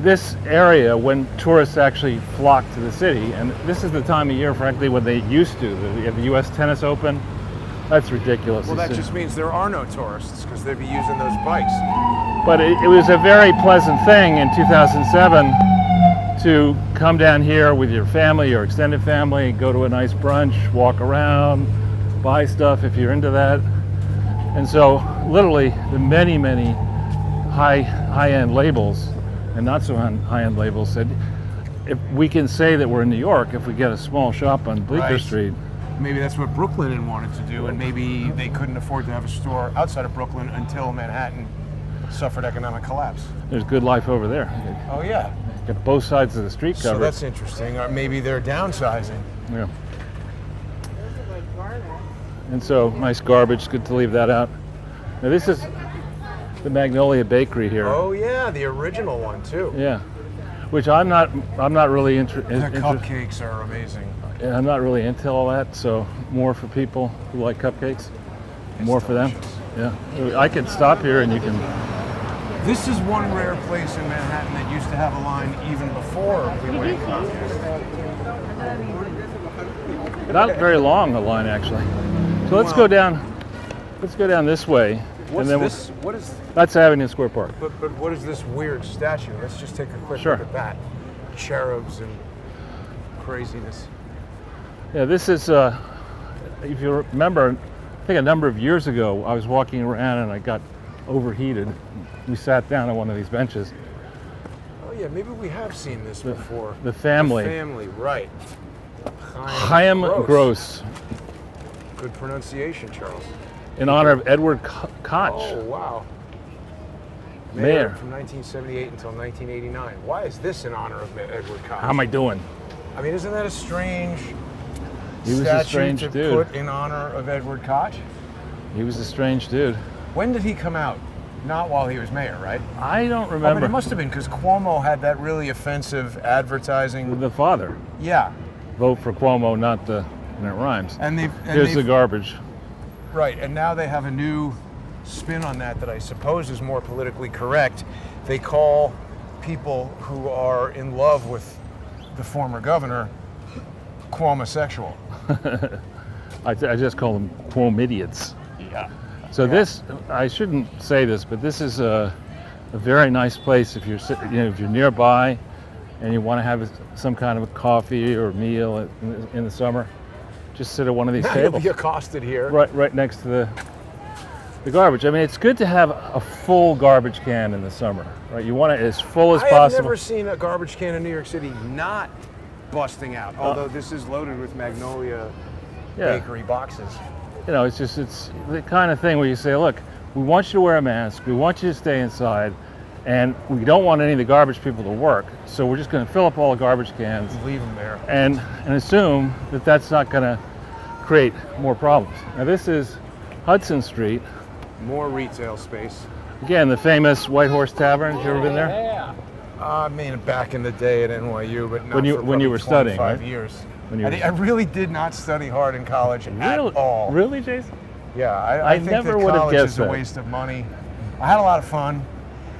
this area, when tourists actually flock to the city, and this is the time of year, frankly, when they used to. You have the U.S. Tennis Open. That's ridiculous. Well, that just means there are no tourists because they'd be using those bikes. But it was a very pleasant thing in 2007 to come down here with your family, your extended family, go to a nice brunch, walk around, buy stuff if you're into that. And so literally the many, many high-end labels and not so high-end labels said, if we can say that we're in New York if we get a small shop on Bleecker Right. Street. Maybe that's what Brooklyn wanted to do, and maybe they couldn't afford to have a store outside of Brooklyn until Manhattan suffered economic collapse. There's good life over there. Oh yeah. Got both sides of the street So covered. that's interesting. Or maybe they're downsizing. Yeah. And so, nice garbage. Good to leave that out. Now this is the Magnolia Bakery here. Oh yeah, the original one too. Yeah. Which I'm not really The interested. cupcakes are amazing. I'm not really into all that. So more for people who like cupcakes. More for them. delicious. Yeah. I could stop here and you can. This is one rare place in Manhattan that used to have a line even before we went communist. Not very long a line actually. So let's go down. Let's go down this way. What's and then this? What is? That's Avenue Square Park. But what is this weird statue? Let's just take a quick Sure. look at that. Cherubs and craziness. Yeah, this is. If you remember, I think a number of years ago, I was walking around and I got overheated. We sat down on one of these benches. Oh yeah, maybe we have seen this before. The family. The family, right. Chaim Gross, Good pronunciation, Charles. in honor of Edward Koch. Oh wow. Mayor. From 1978 until 1989. Why is this in honor of Edward Koch? How am I doing? I mean, isn't that a strange He was a statue strange to dude. put in honor of Edward Koch? He was a strange dude. When did he come out? Not while he was mayor, right? I don't Oh, but remember. it must have been because Cuomo had that really offensive advertising. The father. Yeah, Vote for Cuomo, not the. And it rhymes. and Here's the garbage. right, and now they have a new spin on that I suppose is more politically correct. They call people who are in love with the former governor Cuomo-sexual. I just call them Cuomidiots. Yeah. So this, I shouldn't say this, but this is a very nice place if you're if you're nearby and you want to have some kind of a coffee or meal in the summer. Just sit at one of these You'll tables, be accosted here. right next to the garbage. I mean, it's good to have a full garbage can in the summer, right? You want it as full as I have possible. never seen a garbage can in New York City not busting out, although this is loaded with Magnolia Yeah. bakery boxes. You know, it's the kind of thing where you say, look, we want you to wear a mask, we want you to stay inside, and we don't want any of the garbage people to work, so we're just going to fill up all the garbage cans Leave them there. and assume that that's not going to create more problems. Now this is Hudson Street. More retail space. Again, the famous White Horse Tavern. Have you ever been there? Yeah. I mean, back in the day at NYU, but not When you- for when you probably were studying, 25 right? years. When you were- I really did not study hard in college at Really? all. Really, Jason? Yeah, I I think never that would have college guessed is a that. waste of money. I had a lot of fun,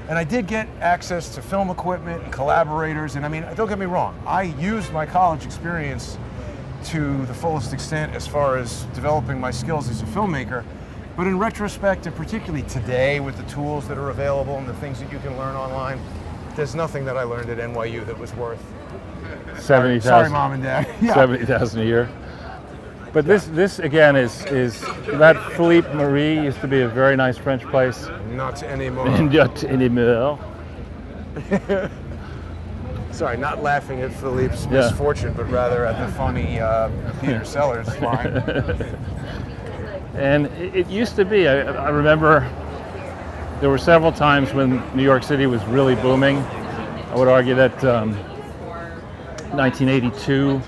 and I did get access to film equipment and collaborators. And I mean, don't get me wrong, I used my college experience to the fullest extent as far as developing my skills as a filmmaker. But in retrospect, and particularly today with the tools that are available and the things that you can learn online, there's nothing that I learned at NYU that was worth. 70,000. Sorry, Mom and Dad. Yeah. 70,000 a year. But this again is that Philippe Marie used to be a very nice French place. Not anymore. Not anymore. Sorry, not laughing at Philippe's Yeah. misfortune, but rather at the funny Peter Sellers line. And it used to be, I remember there were several times when New York City was really booming. I would argue that 1982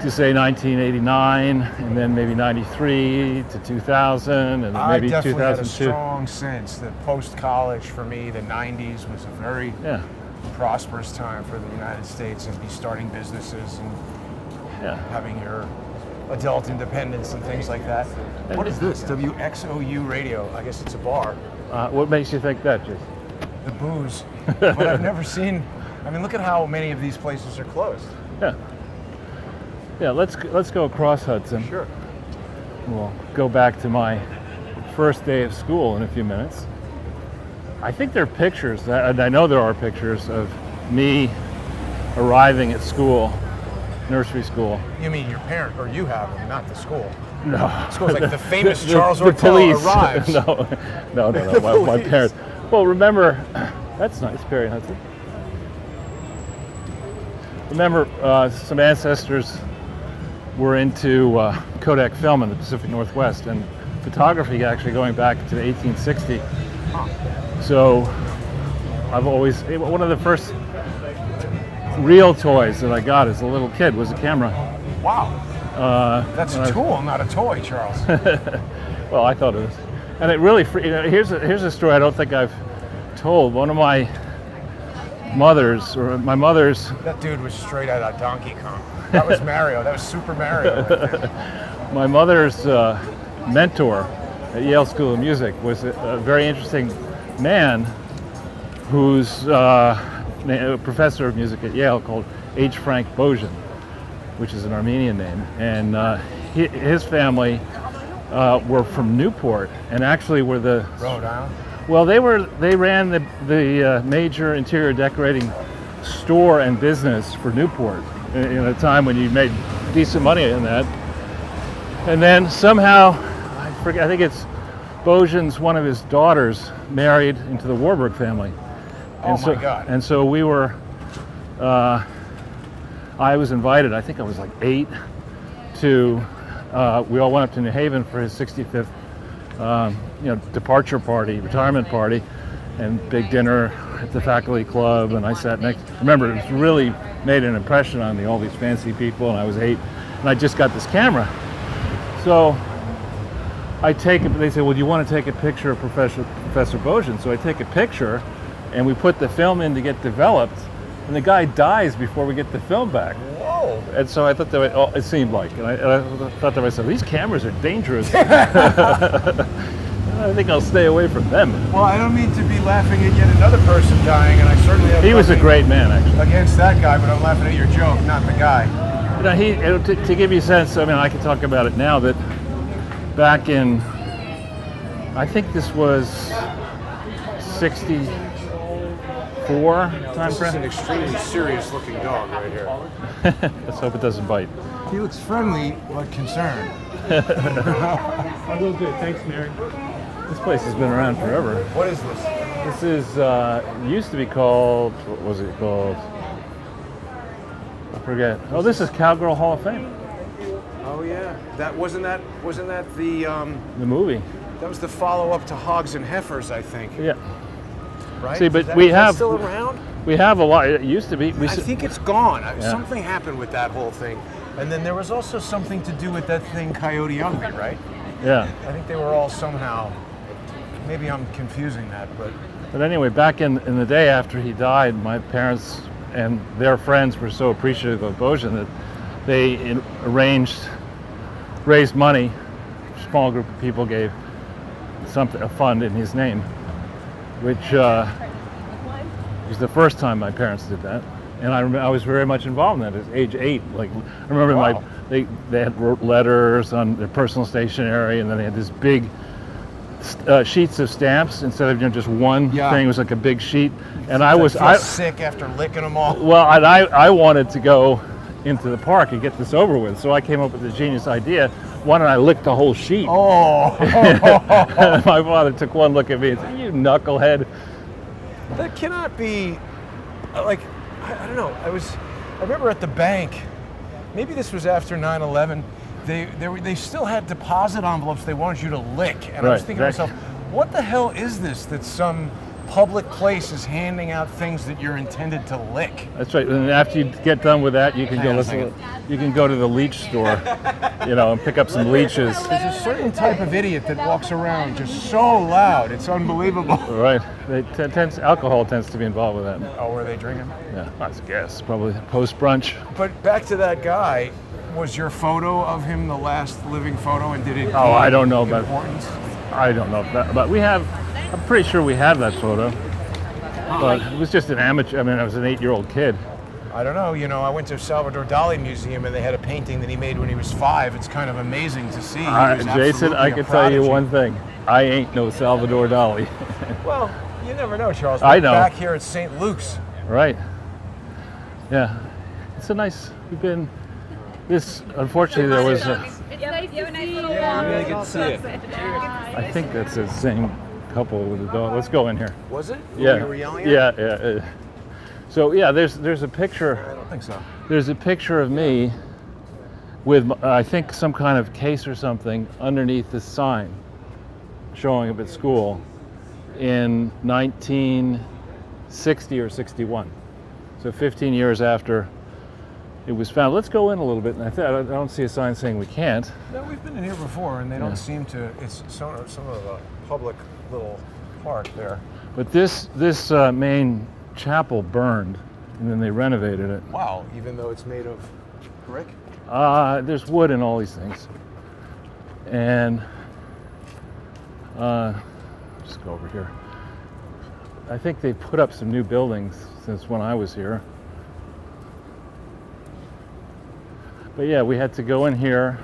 to say 1989, and then maybe 93 to 2000, and I maybe definitely had a 2002. strong sense that post-college for me, the 90s was a very Yeah, prosperous time for the United States and be starting businesses and yeah. having your adult independence and things like that. What is this? WXOU radio. I guess it's a bar. What makes you think that, Jason? The booze. But I've never seen, I mean, look at how many of these places are closed. Yeah. Yeah, let's go across Hudson. Sure. We'll go back to my first day of school in a few minutes. I think there are pictures, and I know there are pictures of me arriving at school, nursery school. You mean your parent, or you have them, not the school. No. School's like the famous Charles the Ortell police. arrives. No. The My police. parents. Well, remember, that's nice, Perry Hudson. Remember, some ancestors were into Kodak film in the Pacific Northwest, and photography actually going back to 1860. So I've always, one of the first real toys that I got as a little kid was a camera. Wow. That's a tool, not a toy, Charles. Well, I thought it was. And it really, here's a story I don't think I've told. One of my mother's. That dude was straight out of Donkey Kong. That was Mario. That was Super Mario. Right there. My mother's mentor at Yale School of Music was a very interesting man who's a professor of music at Yale called H. Frank Bojan, which is an Armenian name. And his family were from Newport, and actually were the Rhode Island. well, they ran the major interior decorating store and business for Newport in a time when you made decent money in that. And then somehow, I forget, I think it's Bojan's, one of his daughters married into the Warburg family. Oh my God. And so we were, I was invited, I think I was like 8, to, we all went up to New Haven for his 65th departure party, retirement party, and big dinner at the faculty club, and I sat next. Remember, it really made an impression on me, all these fancy people, and I was 8, and I just got this camera. So I take it, they say, well, do you want to take a picture of Professor Bojan? So I take a picture, and we put the film in to get developed, and the guy dies before we get the film back. Whoa. And so I thought that it seemed like, and I thought to myself, these cameras are dangerous. I think I'll stay away from them. Well, I don't mean to be laughing at yet another person dying, and I certainly have He was a nothing great man, actually. against that guy, but I'm laughing at your joke, not the guy. To give you a sense, I mean, I can talk about it now, that back in, I think this was 64 time This is an frame. extremely serious-looking dog right here. Let's hope it doesn't bite. He looks friendly but concerned. I'm real good. Thanks, Mary. This place has been around forever. What is this? This is, used to be called, what was it called? I forget. Oh, this is Cowgirl Hall of Fame, Oh yeah, wasn't that the the movie. that was the follow-up to Hogs and Heifers, I think. Yeah. Right? See, but Is that- we is that have- still around. We have a lot. It used to be. I think it's gone. Yeah. Something happened with that whole thing, and then there was also something to do with that thing Coyote Ugly, right? Yeah. I think they were all somehow. Maybe I'm confusing that, but But anyway, back in the day after he died, my parents and their friends were so appreciative of Bojan that they raised money. A small group of people gave a fund in his name, which was the first time my parents did that. And I was very much involved in that at age 8. Like, I remember Wow. they had wrote letters on their personal stationery, and then they had this big sheets of stamps instead of just one Yeah. thing. It was like a big sheet, and I feel sick after licking them all. well, and I wanted to go into the park and get this over with, so I came up with the genius idea. Why don't I lick the whole sheet? Oh, My father took one look at me and said, "You knucklehead." that cannot be. Like, I don't know. I remember at the bank. Maybe this was after 9/11. They still had deposit envelopes they wanted you to lick, and I was Right, thinking to myself, what the hell is this that some public place is handing out things that you're intended to lick? That's right. And after you get done with that, you can Hang on go a second. you can go to the leech store, and pick up some leeches. There's a certain type of idiot that walks around just so loud, it's unbelievable. Right. Alcohol tends to be involved with that. Oh, were they drinking? Yeah, I guess probably post brunch. But back to that guy, was your photo of him the last living photo, and did it? Oh, I don't know about. importance? I don't know if that, but we have. I'm pretty sure we have that photo. But it was just an amateur. I mean, I was an 8-year-old kid. I don't know. I went to Salvador Dali Museum, and they had a painting that he made when he was 5. It's kind of amazing to see. He was Jason, absolutely I a can tell you prodigy. one thing. I ain't no Salvador Dali. Well, you never know, Charles. I We're know. Back here at St. Luke's. Right. Yeah. It's a nice. We've been. This, unfortunately, there was. It's nice to see you. Really good to see you. I think that's the same couple with the dog. Let's go in here. Was it? Yeah. You were yelling at? Yeah. So yeah, there's a picture. I don't think so. There's a picture of me with I think some kind of case or something underneath the sign showing up at school, in 1960 or 61. So 15 years after it was found. Let's go in a little bit, and I don't see a sign saying we can't. No, we've been in here before, and they don't seem to. It's some of a public little park there. But this main chapel burned, and then they renovated it. Wow, even though it's made of brick. There's wood in all these things, and just go over here. I think they put up some new buildings since when I was here. But yeah, we had to go in here.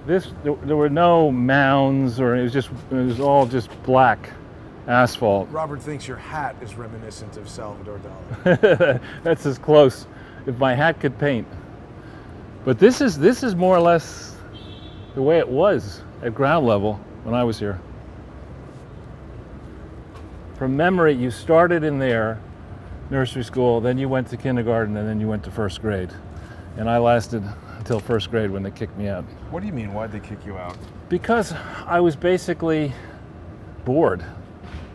There were no mounds, or it was all just black asphalt. Robert thinks your hat is reminiscent of Salvador Dali. That's as close. If my hat could paint. But this is more or less the way it was at ground level when I was here. From memory, you started in there, nursery school, then you went to kindergarten, and then you went to first grade. And I lasted until first grade when they kicked me out. What do you mean? Why'd they kick you out? Because I was basically bored,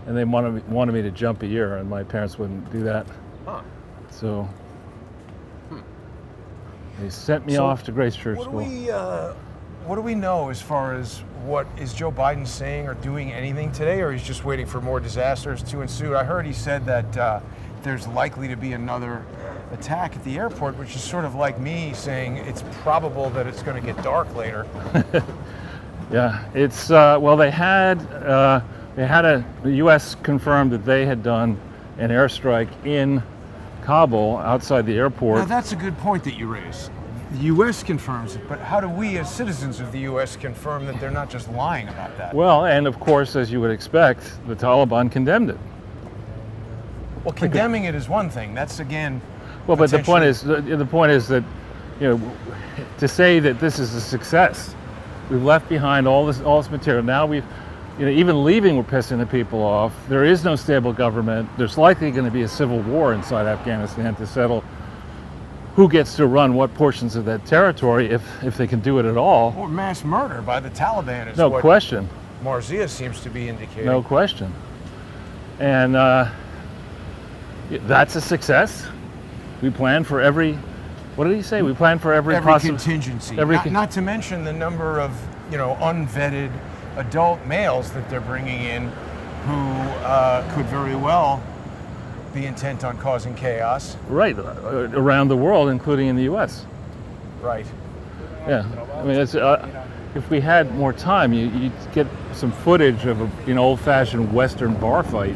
and they wanted me to jump a year, and my parents wouldn't do that. Huh. So they sent me off to Grace Church School. What do we know as far as what is Joe Biden saying or doing anything today, or he's just waiting for more disasters to ensue? I heard he said that there's likely to be another attack at the airport, which is sort of like me saying it's probable that it's going to get dark later. Yeah, it's well, the U.S. confirmed that they had done an airstrike in Kabul outside the airport. Now that's a good point that you raise. The U.S. confirms it, but how do we as citizens of the U.S. confirm that they're not just lying about that? Well, and of course, as you would expect, the Taliban condemned it. Well, condemning it is one thing. That's again. Well, but the point is that, to say that this is a success, we've left behind all this material. Now we've, even leaving, we're pissing the people off. There is no stable government. There's likely going to be a civil war inside Afghanistan to settle who gets to run what portions of that territory, if they can do it at all. Or mass murder by the Taliban is no what question. Marzia seems to be indicating. No question. And that's a success. We plan for every, what did he say? We plan for every contingency. Not to mention the number of, unvetted adult males that they're bringing in who could very well be intent on causing chaos. Right, around the world, including in the U.S. Right. Yeah, I mean, it's, if we had more time, you'd get some footage of an old-fashioned Western bar fight,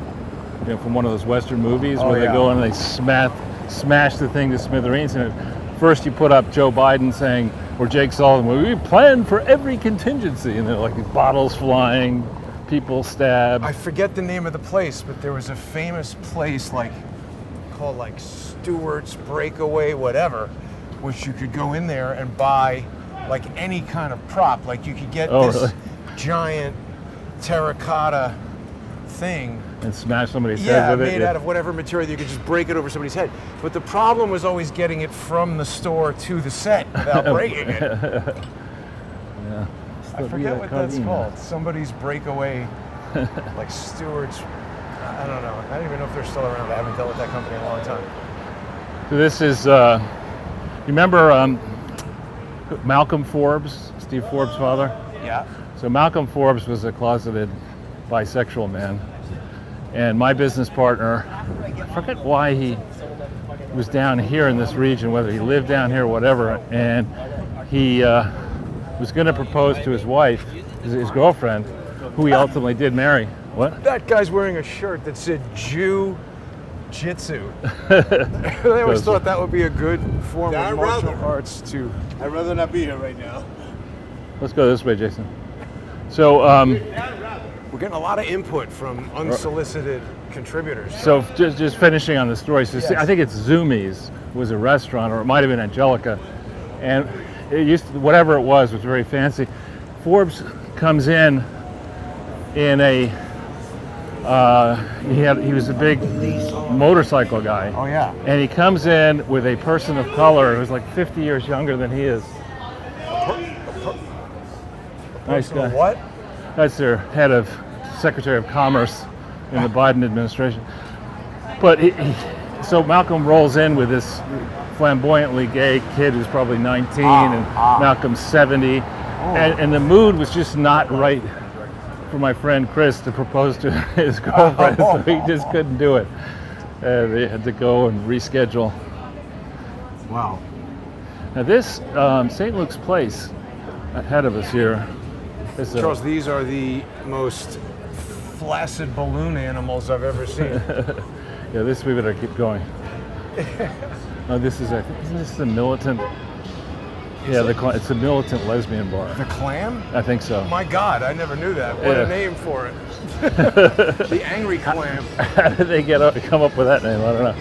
from one of those Western movies where they go and they smash the thing to smithereens. And first you put up Joe Biden saying, or Jake Sullivan, we plan for every contingency, and they're like bottles flying, people stabbed. I forget the name of the place, but there was a famous place called Stewart's Breakaway, whatever, which you could go in there and buy any kind of prop. You could get this giant terracotta thing and smash somebody's head with it. Yeah, made out of whatever material. You could just break it over somebody's head. But the problem was always getting it from the store to the set without breaking it. Yeah. I forget what that's called. Somebody's breakaway, Stewart's. I don't know. I don't even know if they're still around. I haven't dealt with that company in a long time. So this is, you remember Malcolm Forbes, Steve Forbes' father? Yeah. So Malcolm Forbes was a closeted bisexual man. And my business partner, I forget why he was down here in this region, whether he lived down here or whatever, and he was going to propose to his wife, his girlfriend, who he ultimately did marry. What? That guy's wearing a shirt that said Jew-jitsu. I always thought that would be a good form of martial arts too. I'd rather not be here right now. Let's go this way, Jason. So, we're getting a lot of input from unsolicited contributors. So just finishing on the story, so Yes. I think it's Zumi's was a restaurant, or it might have been Angelica, and it used to, whatever it was very fancy. Forbes comes in a he was a big motorcycle guy. Oh yeah. And he comes in with a person of color who's 50 years younger than he is. Nice Personal guy. what? That's their head of Secretary of Commerce in the Biden administration. But so Malcolm rolls in with this flamboyantly gay kid who's probably 19 and Malcolm's 70. And the mood was just not right for my friend Chris to propose to his girlfriend, so he just couldn't do it. They had to go and reschedule. Wow. Now this St. Luke's Place ahead of us here. Is Charles, these are the most flaccid balloon animals I've ever seen. yeah, this we better keep going. No, this is isn't this the militant? Yeah, it's a militant lesbian bar. The Clam? I think so. My God, I never knew that. What Yeah. a name for it. The Angry Clam. How did they come up with that name? I don't know.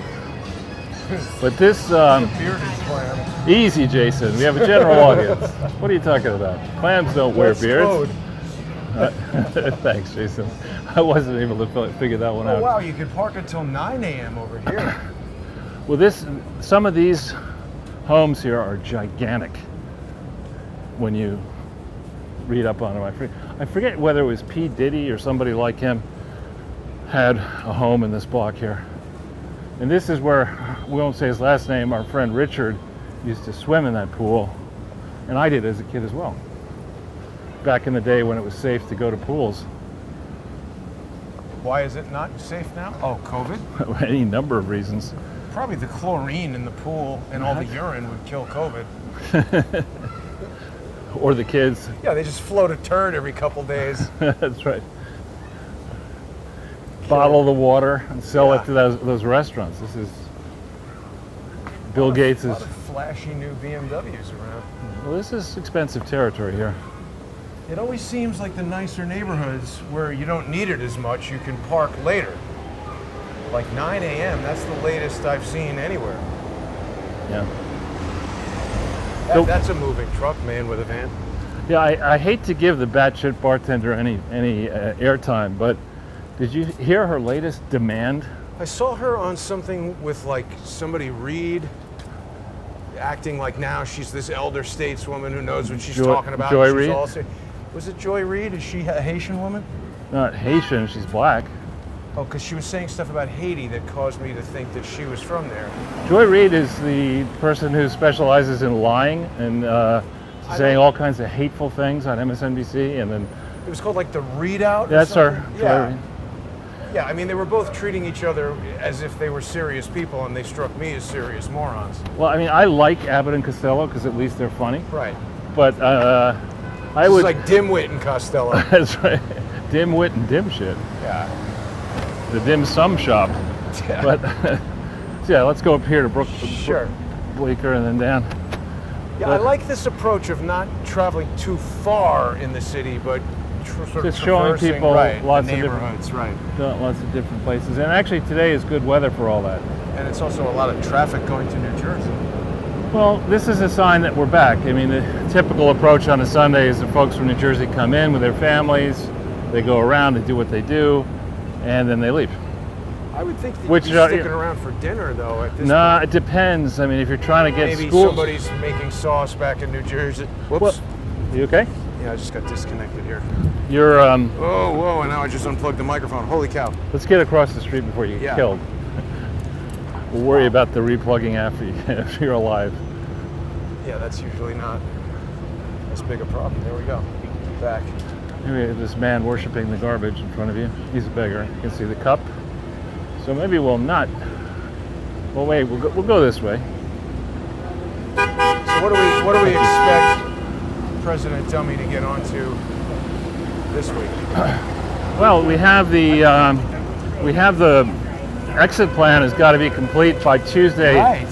But this Bearded Clam. easy, Jason. We have a general audience. What are you talking about? Clams don't wear What's beards. code? Thanks, Jason. I wasn't able to figure that one Oh, out. wow, you can park until 9 a.m. over here. Well, some of these homes here are gigantic. When you read up on them, I forget whether it was P. Diddy or somebody like him had a home in this block here. And this is where, we won't say his last name, our friend Richard used to swim in that pool. And I did as a kid as well. Back in the day when it was safe to go to pools. Why is it not safe now? Oh, COVID? Any number of reasons. Probably the chlorine in the pool and all the urine would kill COVID. Or the kids. Yeah, they just float a turd every couple days. That's right. Bottle the water and sell it to those restaurants. This is Bill Gates' A lot of flashy new BMWs around. Well, this is expensive territory here. It always seems like the nicer neighborhoods where you don't need it as much, you can park later. Like 9 a.m., that's the latest I've seen anywhere. Yeah. So- That's a moving truck, man with a van. Yeah, I hate to give the batshit bartender any airtime, but did you hear her latest demand? I saw her on something with like somebody Reed acting like now she's this elder stateswoman who knows what she's talking about. Joy She's Reid? also- was it Joy Reid? Is she a Haitian woman? Not Haitian, she's black. Oh, because she was saying stuff about Haiti that caused me to think that she was from there. Joy Reid is the person who specializes in lying and saying all kinds of hateful things on MSNBC, and then It was called like the Readout. or that's her. something? Joy Yeah. Reid. Yeah, I mean, they were both treating each other as if they were serious people, and they struck me as serious morons. Well, I mean, I like Abbott and Costello because at least they're funny, Right. but I This would. is like Dimwit and Costello. That's right. Dim-wit and dim-shit. Yeah. The dim sum shop. Yeah. But so yeah, let's go up here to Sure. Bleecker and then down. Yeah, I like this approach of not traveling too far in the city, but sort of Just showing traversing, people right, lots the of different- neighborhoods, right. Lots of different places. And actually today is good weather for all that. And it's also a lot of traffic going to New Jersey. Well, this is a sign that we're back. I mean, the typical approach on a Sunday is the folks from New Jersey come in with their families, they go around, they do what they do, and then they leave. I would think that Which, you'd be sticking around for dinner, though, at this Nah, point. it depends. I mean, if you're trying to get Maybe school... somebody's making sauce back in New Jersey. Whoops. Well, you okay? Yeah, I just got disconnected here. You're, Oh, whoa, and now I just unplugged the microphone. Holy cow. let's get across the street before you get Yeah. killed. We'll worry about the replugging after you're alive. Yeah, that's usually not as big a problem. There we go. Back. Here we have this man worshiping the garbage in front of you. He's a beggar. You can see the cup. So maybe we'll not. Well, wait. We'll go this way. So what do we expect President Dummy to get onto this week? Well, we have the exit plan has got to be complete by Tuesday. Right.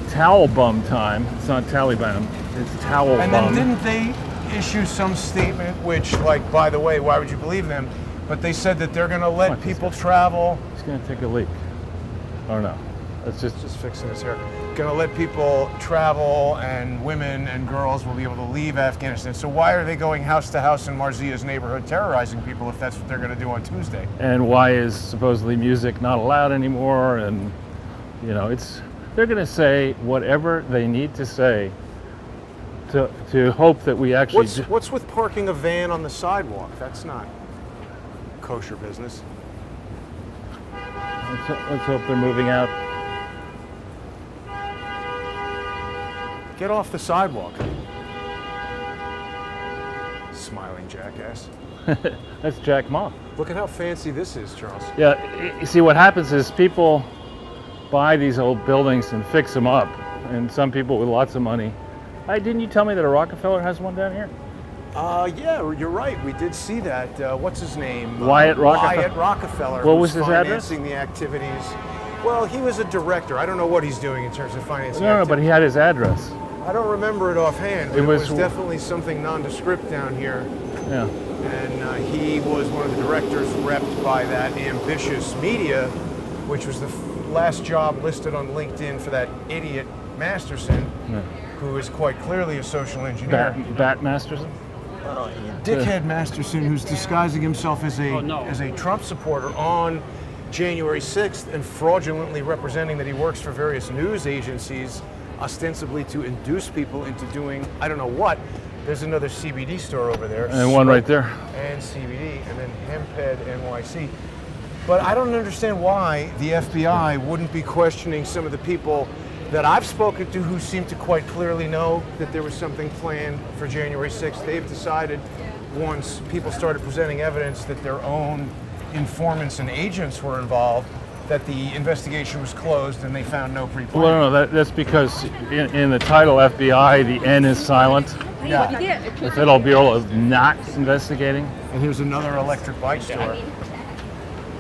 Towel bum time. It's not Taliban. It's towel And bum. then didn't they issue some statement, which, like, by the way, why would you believe them? But they said that they're going to let What? people travel. He's gonna take a leak. Oh no. That's just Just fixing his hair. Going to let people travel, and women and girls will be able to leave Afghanistan. So why are they going house to house in Marzia's neighborhood terrorizing people if that's what they're going to do on Tuesday? and why is supposedly music not allowed anymore? And they're gonna say whatever they need to say to hope that we actually. What's with parking a van on the sidewalk? That's not kosher business. Let's hope they're moving out. Get off the sidewalk. Smiling jackass. That's Jack Ma. Look at how fancy this is, Charles. Yeah, you see what happens is people buy these old buildings and fix them up, and some people with lots of money. Didn't you tell me that a Rockefeller has one down here? Yeah, you're right. We did see that. What's his name? Wyatt Rockefeller. Wyatt Rockefeller. What who's was his address? financing the activities. Well, he was a director. I don't know what he's doing in terms of financing. No, but he had his address. I don't remember it offhand. But It it was- was definitely something nondescript down here. Yeah. And he was one of the directors repped by that ambitious media, which was the last job listed on LinkedIn for that idiot Masterson, Yeah. who is quite clearly a social engineer. Bat Masterson. Dickhead Masterson, who's disguising himself as a Trump supporter on January 6th and fraudulently representing that he works for various news agencies, ostensibly to induce people into doing I don't know what. There's another CBD store over there. And one right there. And CBD, and then Hemphead NYC. But I don't understand why the FBI wouldn't be questioning some of the people that I've spoken to who seem to quite clearly know that there was something planned for January 6th. They've decided once people started presenting evidence that their own informants and agents were involved, that the investigation was closed and they found no pre-plan. Well, no, that's because in the title FBI, the N is silent. Yeah. The Federal Bureau of not investigating. And here's another electric bike store.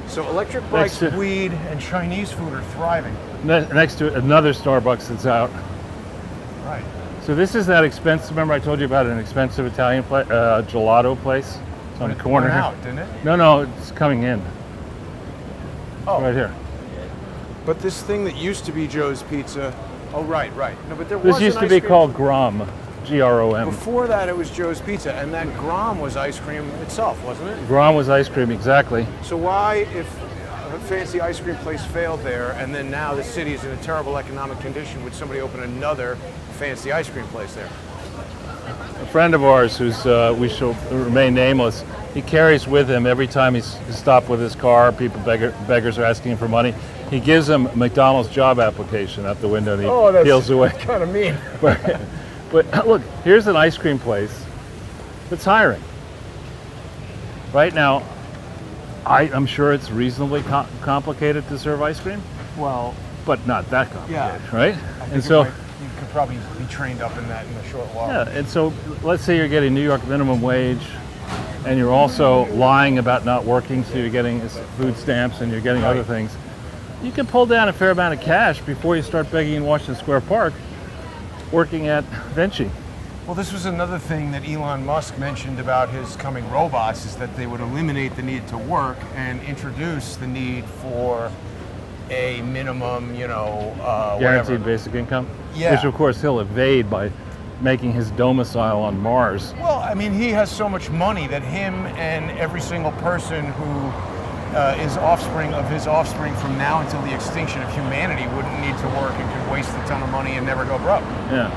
So electric bikes, Next to- weed, and Chinese food are thriving. Next to another Starbucks that's out. Right. So this is that expensive. Remember, I told you about an expensive Italian gelato place. It's on the corner Went here. out, didn't it? No, it's coming in. Oh, Right here. But this thing that used to be Joe's Pizza. Oh, right. No, but there was This used an to ice be cream- called Grom, Grom. Before that, it was Joe's Pizza, and that Grom was ice cream itself, wasn't it? Grom was ice cream, exactly. So why, if a fancy ice cream place failed there, and then now the city is in a terrible economic condition, would somebody open another fancy ice cream place there? A friend of ours, who's we shall remain nameless, he carries with him every time he's stopped with his car. Beggars are asking him for money. He gives them a McDonald's job application out the window, and he peels away. Kind of mean. But look, here's an ice cream place that's hiring. Right now, I'm sure it's reasonably complicated to serve ice cream, Well, but not that complicated, Yeah. right? I think And so, you could probably be trained up in that in a short while. yeah, and so let's say you're getting New York minimum wage, and you're also lying about not working, so you're getting food stamps and you're getting other things. You can pull down a fair amount of cash before you start begging in Washington Square Park, working at Vinci. Well, this was another thing that Elon Musk mentioned about his coming robots, is that they would eliminate the need to work and introduce the need for a minimum, Guaranteed whatever. basic income, Yeah. which of course he'll evade by making his domicile on Mars. Well, I mean, he has so much money that him and every single person who is offspring of his offspring from now until the extinction of humanity wouldn't need to work and could waste a ton of money and never go broke. Yeah.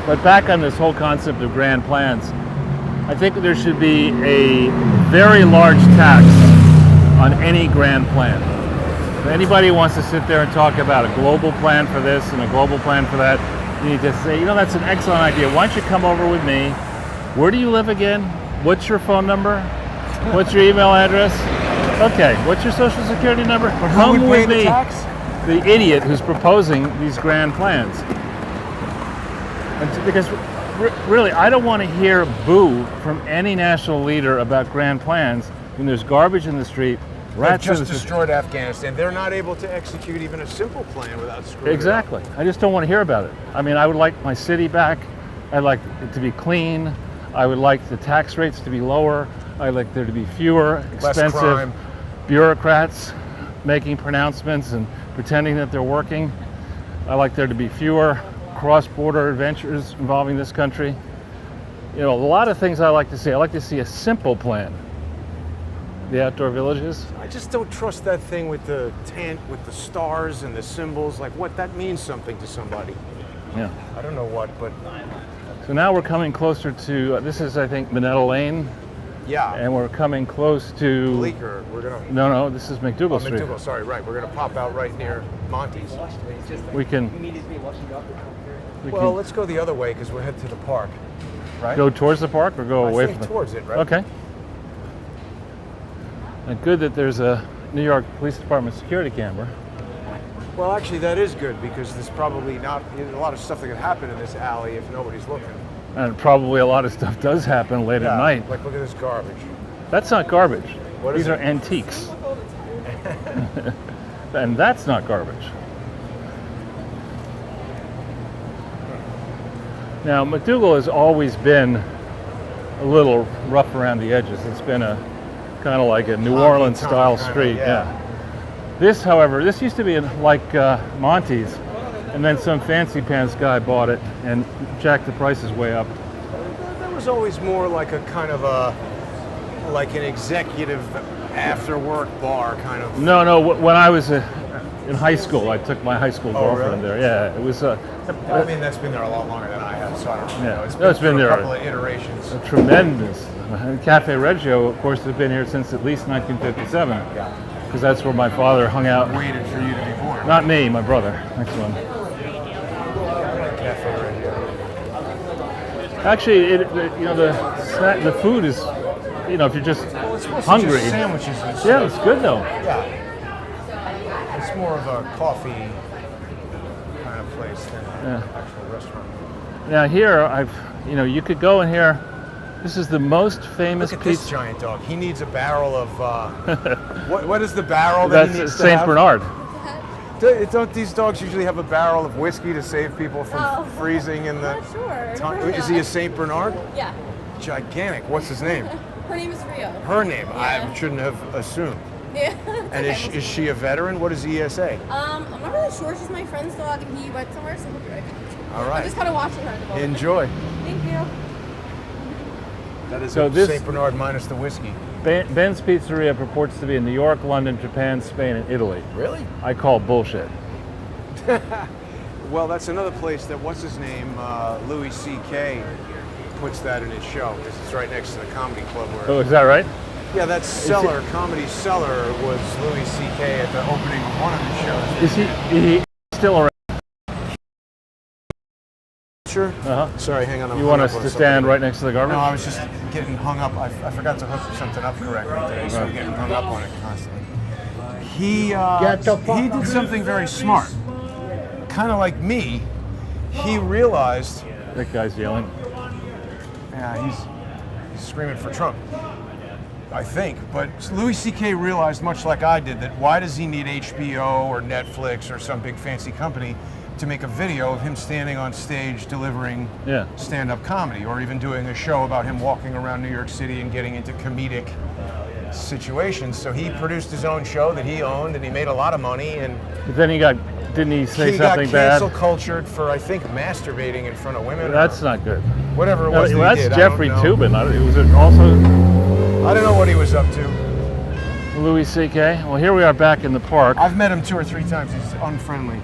But back on this whole concept of grand plans, I think there should be a very large tax on any grand plan. If anybody wants to sit there and talk about a global plan for this and a global plan for that, you need to say, that's an excellent idea. Why don't you come over with me? Where do you live again? What's your phone number? What's your email address? Okay, what's your social security number? Come would pay with the me. tax? The idiot who's proposing these grand plans. Because really, I don't want to hear boo from any national leader about grand plans when there's garbage in the street, They've rats in just the street. destroyed Afghanistan. They're not able to execute even a simple plan without screwing Exactly. I just don't want to hear about it. I mean, I would like my city back. I'd like it to be clean. I would like the tax rates to be lower. I'd like there to be fewer expensive crime. bureaucrats making pronouncements and pretending that they're working. I like there to be fewer cross-border adventures involving this country. A lot of things I like to see. I like to see a simple plan. The outdoor villages. I just don't trust that thing with the tent, with the stars and the symbols. Like, what that means something to somebody. Yeah. I don't know what, but So now we're coming closer to, this is, I think, Minetta Lane, yeah. and we're coming close to... Bleecker, we're gonna. No, this is McDougal Street. McDougal, sorry, right. We're gonna pop out right near Monty's. We can Well, let's go the other way because we're headed to the park, right? go towards the park or go I away think from it? towards it, right? Okay. And good that there's a New York Police Department security camera. Well, actually, that is good because there's probably not a lot of stuff that could happen in this alley if nobody's looking. And probably a lot of stuff does happen late at night. Like, look at this garbage. That's not garbage. What is These are it? antiques. And that's not garbage. Now, McDougal has always been a little rough around the edges. It's been a kind of like a New Orleans style kinda, street. yeah. This, however, this used to be like Monty's, and then some fancy pants guy bought it and jacked the prices way up. That was always more like a kind of a, like an executive after work bar kind of. No. When I was in high school, I took my high school girlfriend really? there. Yeah, it was I mean, that's been there a lot longer than I have, so I don't Yeah. know. It's No, it's been through there. a couple of iterations. a tremendous. Cafe Reggio, of course, has been here since at least 1957, Yeah. because that's where my father hung out. Waited for you to be born. Not me, my brother. Next one. Cafe Radio. Actually, the food is, if you're just Well, it's supposed hungry. to just sandwiches and stuff. Yeah, it's good though. Yeah. It's more of a coffee kind of place than an actual restaurant. Now here, you could go in here. This is the most famous Look at this pizza. giant dog. He needs a barrel of, what is the barrel that he That's needs to Saint have? Bernard. Don't these dogs usually have a barrel of whiskey to save people from freezing in the... Not sure. Ton- Is he a Saint Bernard? Yeah. Gigantic. What's his name? Her name is Rio. Her name. I Yeah. shouldn't have assumed. Yeah. And is she a veteran? What does ESA? I'm not really sure. She's my friend's dog, and he went somewhere, so he'll be right back. All I'm right. just kind of watching her at the moment. Enjoy. Thank you. That is So a this- Saint Bernard minus the whiskey. Ben's Pizzeria purports to be in New York, London, Japan, Spain, and Italy. Really? I call bullshit. Well, that's another place that, what's his name, Louis C.K. puts that in his show, because it's right next to the comedy club where... Oh, is that right? Yeah, that Cellar, Comedy Cellar, was Louis C.K. at the opening of one of his shows. Is he still around? Sure. Uh-huh. Sorry, hang on. I'm You hung want up us on to something. stand right next to the garbage? No, I was just getting hung up. I forgot to hook something up correctly today, so I'm getting hung up on it constantly. He did something very smart. Kind of like me, he realized, That guy's yelling. yeah, he's screaming for Trump, I think. But Louis C.K. realized, much like I did, that why does he need HBO or Netflix or some big fancy company to make a video of him standing on stage delivering Yeah. stand-up comedy, or even doing a show about him walking around New York City and getting into comedic situations. So he produced his own show that he owned, and he made a lot of money, and But then didn't he say he got something bad? cancel cultured for, I think, masturbating in front of women. That's or not good. whatever it No, was that that's he did. Jeffrey I don't know. Toobin. Was it also I don't know what he was up to. Louis C.K.? Well, here we are back in the park. I've met him 2 or 3 times. He's unfriendly.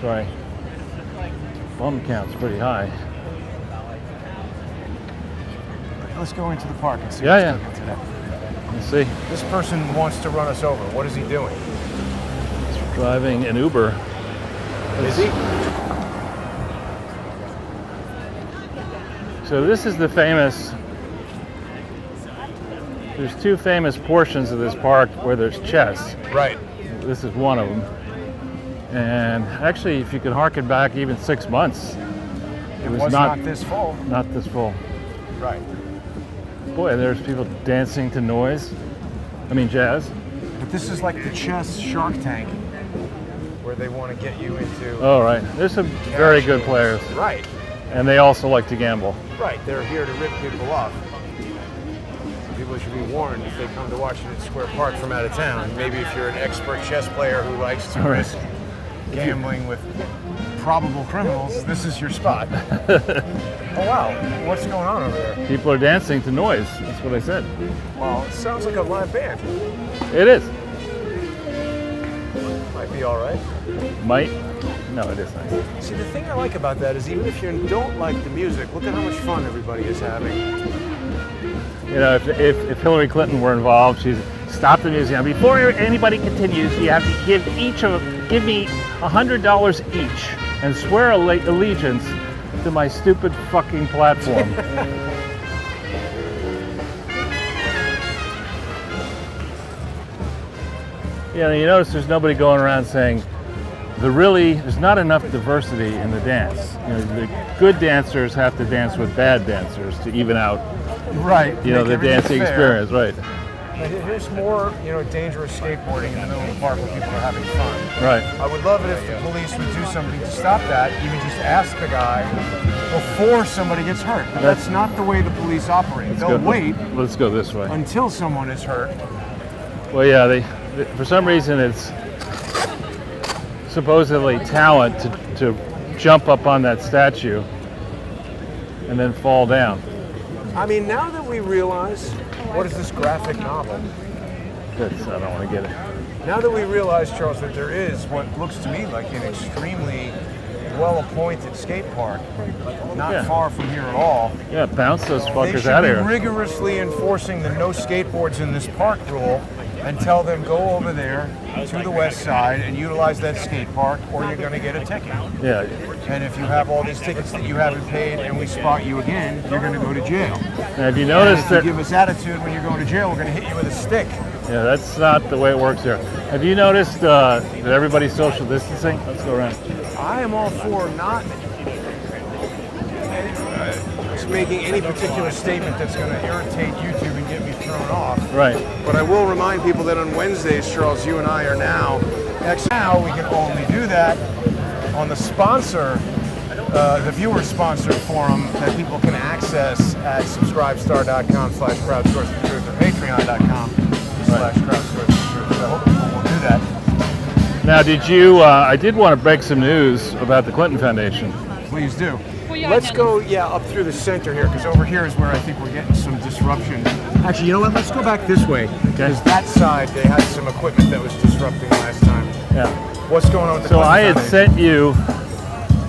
Sorry. Bum count's pretty high. Let's go into the park and see Yeah, what's cooking today. Let's see. This person wants to run us over. What is he doing? Driving an Uber. Is he? So this is the famous. There's 2 famous portions of this park where there's chess. Right. This is one of them. And actually, if you could harken back even 6 months, It was not this full. not this full. Right. Boy, there's people dancing to noise. I mean, jazz. But this is like the chess Shark Tank, where they want to get you into. Oh, right. There's some very good players, Right. and they also like to gamble. Right. They're here to rip people off. People should be warned if they come to Washington Square Park from out of town. Maybe if you're an expert chess player who likes to Right. risk gambling with probable criminals, this is your spot. Oh wow, what's going on over there? People are dancing to noise. That's what I said. Well, it sounds like a live band. It is. Might be be all right. Might? No, it is nice. See, the thing I like about that is even if you don't like the music, look at how much fun everybody is having. You know, if Hillary Clinton were involved, she'd stop the music. Now, before anybody continues, you have to give me $100 each and swear allegiance to my stupid fucking platform. Yeah, you notice there's nobody going around saying there's not enough diversity in the dance. You know, the good dancers have to dance with bad dancers to even out, Right. you know, the dancing experience, right? But here's more, you know, dangerous skateboarding in the middle of the park where people are having fun. Right. I would love it if the police would do something to stop that, even just ask the guy before somebody gets hurt. But that's not the way the police operate. They'll wait Let's go this way. until someone is hurt. Well, yeah, for some reason it's supposedly talent to jump up on that statue and then fall down. I mean, now that we realize, what is this graphic novel? I don't want to get it. Now that we realize, Charles, that there is what looks to me like an extremely well-appointed skate park, not far from here at all. Yeah, bounce those They fuckers should out be of here. rigorously enforcing the no skateboards in this park rule and tell them go over there to the west side and utilize that skate park or you're going to get a ticket. Yeah, And if you have all these tickets that you haven't paid and we spot you again, you're going to go to jail. now have you And noticed if you that? give us attitude when you're going to jail, we're going to hit you with a stick. Yeah, that's not the way it works here. Have you noticed that everybody's social distancing? Let's go around. I am all for not making any particular statement that's going to irritate YouTube and get me thrown off. Right. But I will remind people that on Wednesdays, Charles, you and I are now we can only do that on the sponsor, the viewer sponsor forum that people can access at subscribestar.com/crowdsourcethetruth or patreon.com/crowdsourcethetruth. So I hope people will do that. Now, I did want to break some news about the Clinton Foundation. Please do. Let's go, up through the center here, because over here is where I think we're getting some disruption. Actually, you know what? Let's go back this way, because that side, they had some equipment that was disrupting last time. Yeah. What's going on with the So Clinton I had Foundation? sent you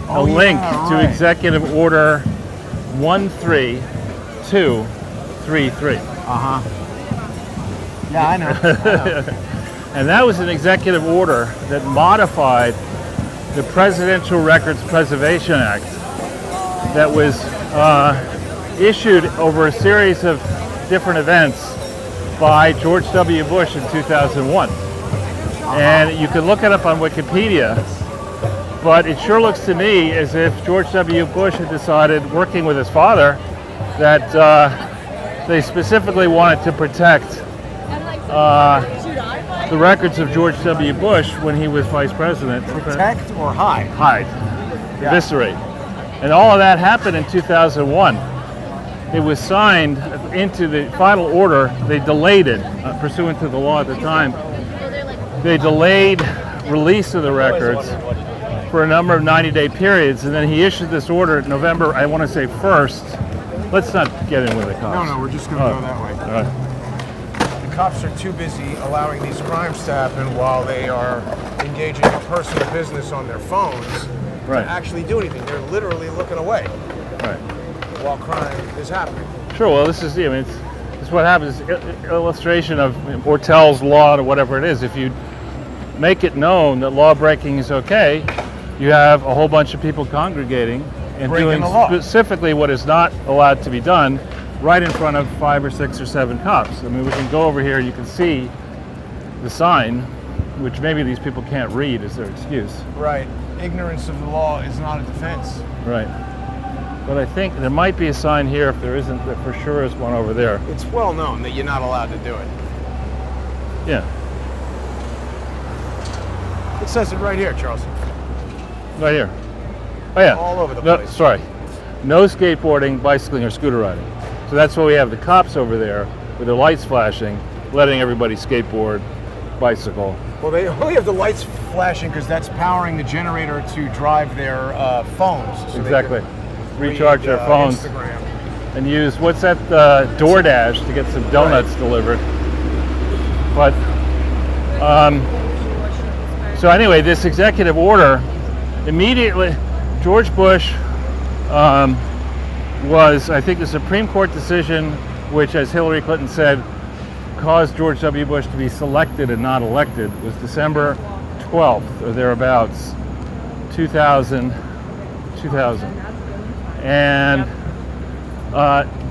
a link to right. Executive Order 13233. Yeah, I know. And that was an executive order that modified the Presidential Records Preservation Act that was issued over a series of different events by George W. Bush in 2001. And you can look it up on Wikipedia, but it sure looks to me as if George W. Bush had decided, working with his father, that they specifically wanted to protect the records of George W. Bush when he was vice president. Protect or hide? Hide. Yeah. Eviscerate. And all of that happened in 2001. It was signed into the final order. They delayed it, pursuant to the law at the time. They delayed release of the records for a number of 90-day periods, and then he issued this order November, I want to say 1st. Let's not get in with the cops. No, we're just going to go that way. All right. The cops are too busy allowing these crimes to happen while they are engaging in personal business on their phones Right. to actually do anything. They're literally looking away Right. while crime is happening. Sure. Well, this is it's what happens. Illustration of Ortell's law or whatever it is. If you make it known that law breaking is okay, you have a whole bunch of people congregating and Breaking doing the law. specifically what is not allowed to be done, right in front of 5 or 6 or 7 cops. I mean, we can go over here. You can see the sign, which maybe these people can't read as their excuse. Right. Ignorance of the law is not a defense. Right. But I think there might be a sign here. If there isn't, there for sure is one over there. It's well known that you're not allowed to do it. Yeah. It says it right here, Charles. Right here. Oh yeah. All over the No, place. sorry. No skateboarding, bicycling, or scooter riding. So that's why we have the cops over there with their lights flashing, letting everybody skateboard, bicycle. Well, they only have the lights flashing because that's powering the generator to drive their phones. So they Exactly. can Recharge read, their phones Instagram. and use DoorDash to get some donuts delivered. But So anyway, this executive order immediately, George Bush was, I think, the Supreme Court decision, which, as Hillary Clinton said, caused George W. Bush to be selected and not elected, was December 12th or thereabouts, 2000. And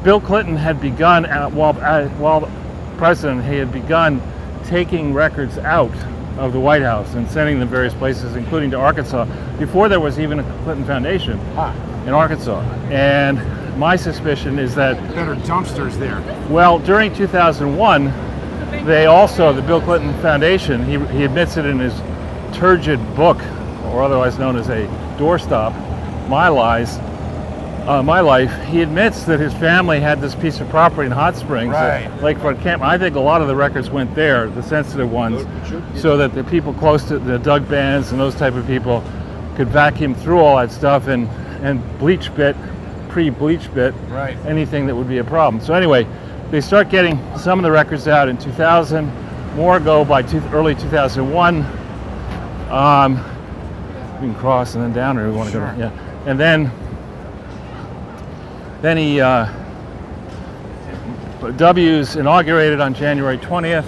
Bill Clinton had begun, while president, he had begun taking records out of the White House and sending them various places, including to Arkansas, before there was even a Clinton Foundation in Arkansas. And my suspicion is that Better dumpsters there. well, during 2001, they also, the Bill Clinton Foundation, he admits it in his turgid book, or otherwise known as a doorstop, My Life, he admits that his family had this piece of property in Hot Springs, Right. Lakefront Camp. I think a lot of the records went there, the sensitive ones, so that the people close to the Doug bands and those type of people could vacuum through all that stuff and bleach bit, pre-bleach bit, Right. anything that would be a problem. So anyway, they start getting some of the records out in 2000, more go by early 2001. We can cross and then down, or we want to Sure. go, yeah. And then he, W's inaugurated on January 20th.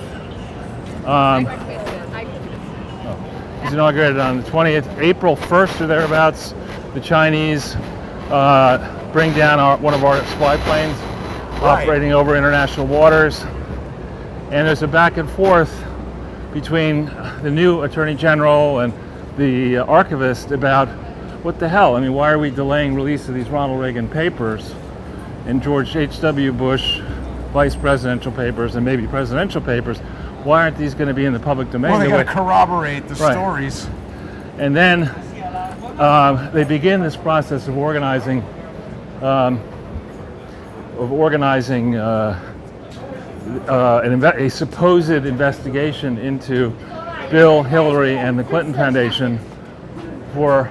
He's inaugurated on the 20th, April 1st or thereabouts. The Chinese bring down one of our spy planes operating over international waters. And there's a back and forth between the new Attorney General and the archivist about what the hell? I mean, why are we delaying release of these Ronald Reagan papers and George H.W. Bush vice presidential papers and maybe presidential papers? Why aren't these going to be in the public domain? Well, they got to corroborate the Right. stories. And then they begin this process of organizing a supposed investigation into Bill, Hillary, and the Clinton Foundation for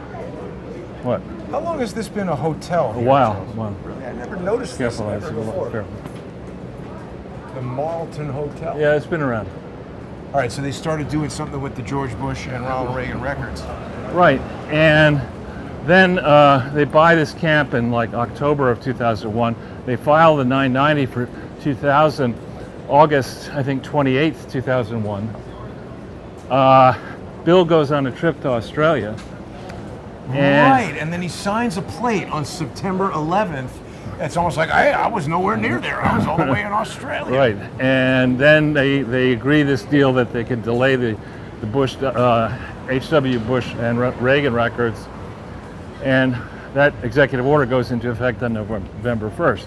what? How long has this been a hotel? A while. Well, I never noticed this careful, ever before. careful. The Marlton Hotel. Yeah, it's been around. All right, so they started doing something with the George Bush and Ronald Reagan records. Right, and then they buy this camp in like October of 2001. They file the 990 for 2000, August, I think 28th, 2001. Bill goes on a trip to Australia. Right, and then he signs a plate on September 11th. It's almost like, hey, I was nowhere near there. I was all the way in Australia. Right, and then they agree this deal that they could delay the Bush, H.W. Bush and Reagan records, and that executive order goes into effect on November 1st.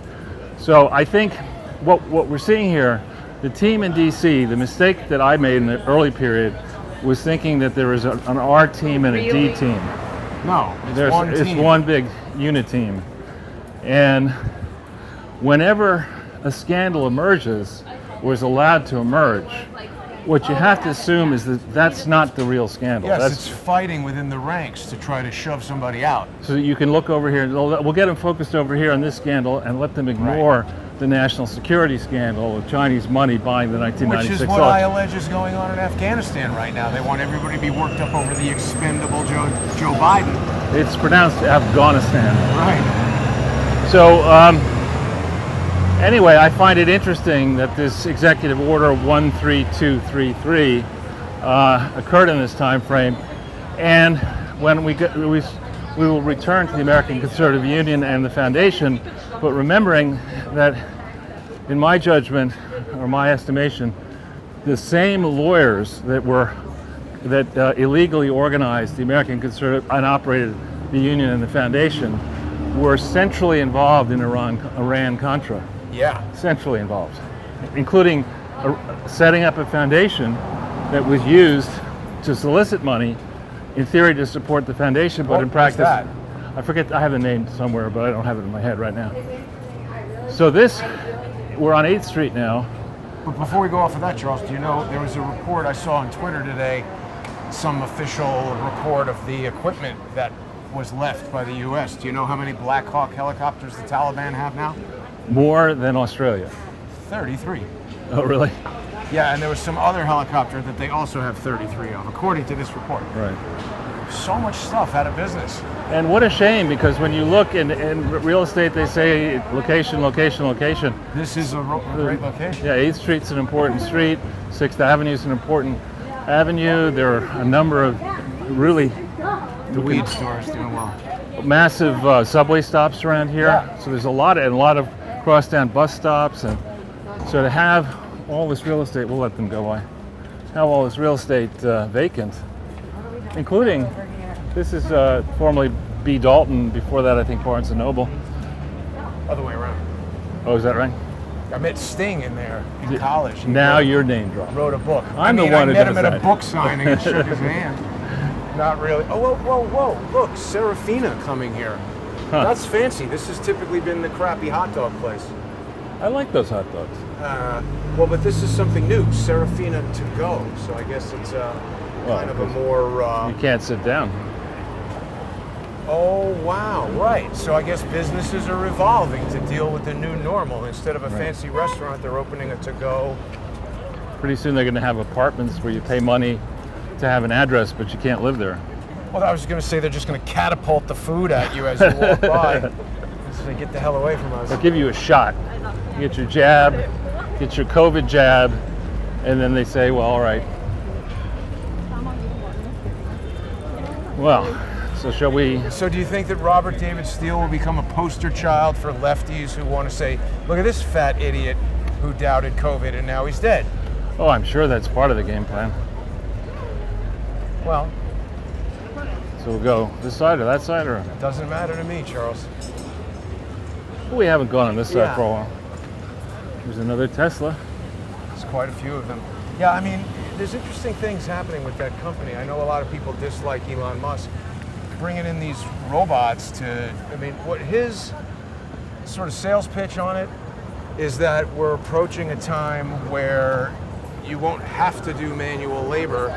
So I think what we're seeing here, the team in D.C., the mistake that I made in the early period was thinking that there was an R team and a D team. No, It's one big unit team. And whenever a scandal emerges, or is allowed to emerge, what you have to assume is that that's not the real scandal. Yes, it's fighting within the ranks to try to shove somebody out. So that you can look over here, we'll get them focused over here on this scandal and let them ignore the national security scandal of Chinese money buying the 1996 Which is what I allege is going on in Afghanistan right now. They want everybody to be worked up over the expendable Joe Biden. It's pronounced Afghanistan. Right. So anyway, I find it interesting that this executive order 13233 occurred in this time frame, and when we will return to the American Conservative Union and the Foundation, but remembering that, in my judgment or my estimation, the same lawyers that illegally organized the American Conservative and operated the Union and the Foundation were centrally involved in Iran-Contra. Yeah. Centrally involved, including setting up a foundation that was used to solicit money, in theory to support the foundation, but in practice, I forget, I have the name somewhere, but I don't have it in my head right now. So we're on 8th Street now. But before we go off of that, Charles, do you know, there was a report I saw on Twitter today, some official report of the equipment that was left by the U.S. Do you know how many Black Hawk helicopters the Taliban have now? More than Australia. 33. Oh, really? Yeah, and there was some other helicopter that they also have 33 of, according to this report. Right. So much stuff out of business. And what a shame, because when you look in real estate, they say location, location, location. This is a great location. Yeah, 8th Street's an important street. 6th Avenue's an important avenue. There are a number of really The weed store is doing well. massive subway stops around here. Yeah. So there's a lot of crosstown bus stops, and so to have all this real estate, we'll let them go by. Have all this real estate vacant, including this is formerly B. Dalton. Before that, I think Barnes and Noble. Other way around. Oh, is that right? I met Sting in there in college. He Now wrote, your name drop. wrote a book. I'm the one I who met does him at a that. book signing and shook his hand. Not really. Oh, whoa. Look, Serafina coming here. Huh. That's fancy. This has typically been the crappy hot dog place. I like those hot dogs. Well, but this is something new, Serafina to go. So I guess it's kind of a more. You can't sit down. Oh wow! Right. So I guess businesses are evolving to deal with the new normal. Instead of a fancy restaurant, they're opening a to-go. Pretty soon they're going to have apartments where you pay money to have an address, but you can't live there. Well, I was going to say they're just going to catapult the food at you as you walk by. So they get the hell away from us. They'll give you a shot. You get your jab, get your COVID jab, and then they say, well, all right. Well, so shall we? So do you think that Robert David Steele will become a poster child for lefties who want to say, look at this fat idiot who doubted COVID and now he's dead? Oh, I'm sure that's part of the game plan. Well, So we'll go this side or that side, or it doesn't matter to me, Charles. we haven't gone on this side Yeah. for a while. There's another Tesla. There's quite a few of them. Yeah, I mean, there's interesting things happening with that company. I know a lot of people dislike Elon Musk bringing in these robots to, I mean, what his sort of sales pitch on it is that we're approaching a time where you won't have to do manual labor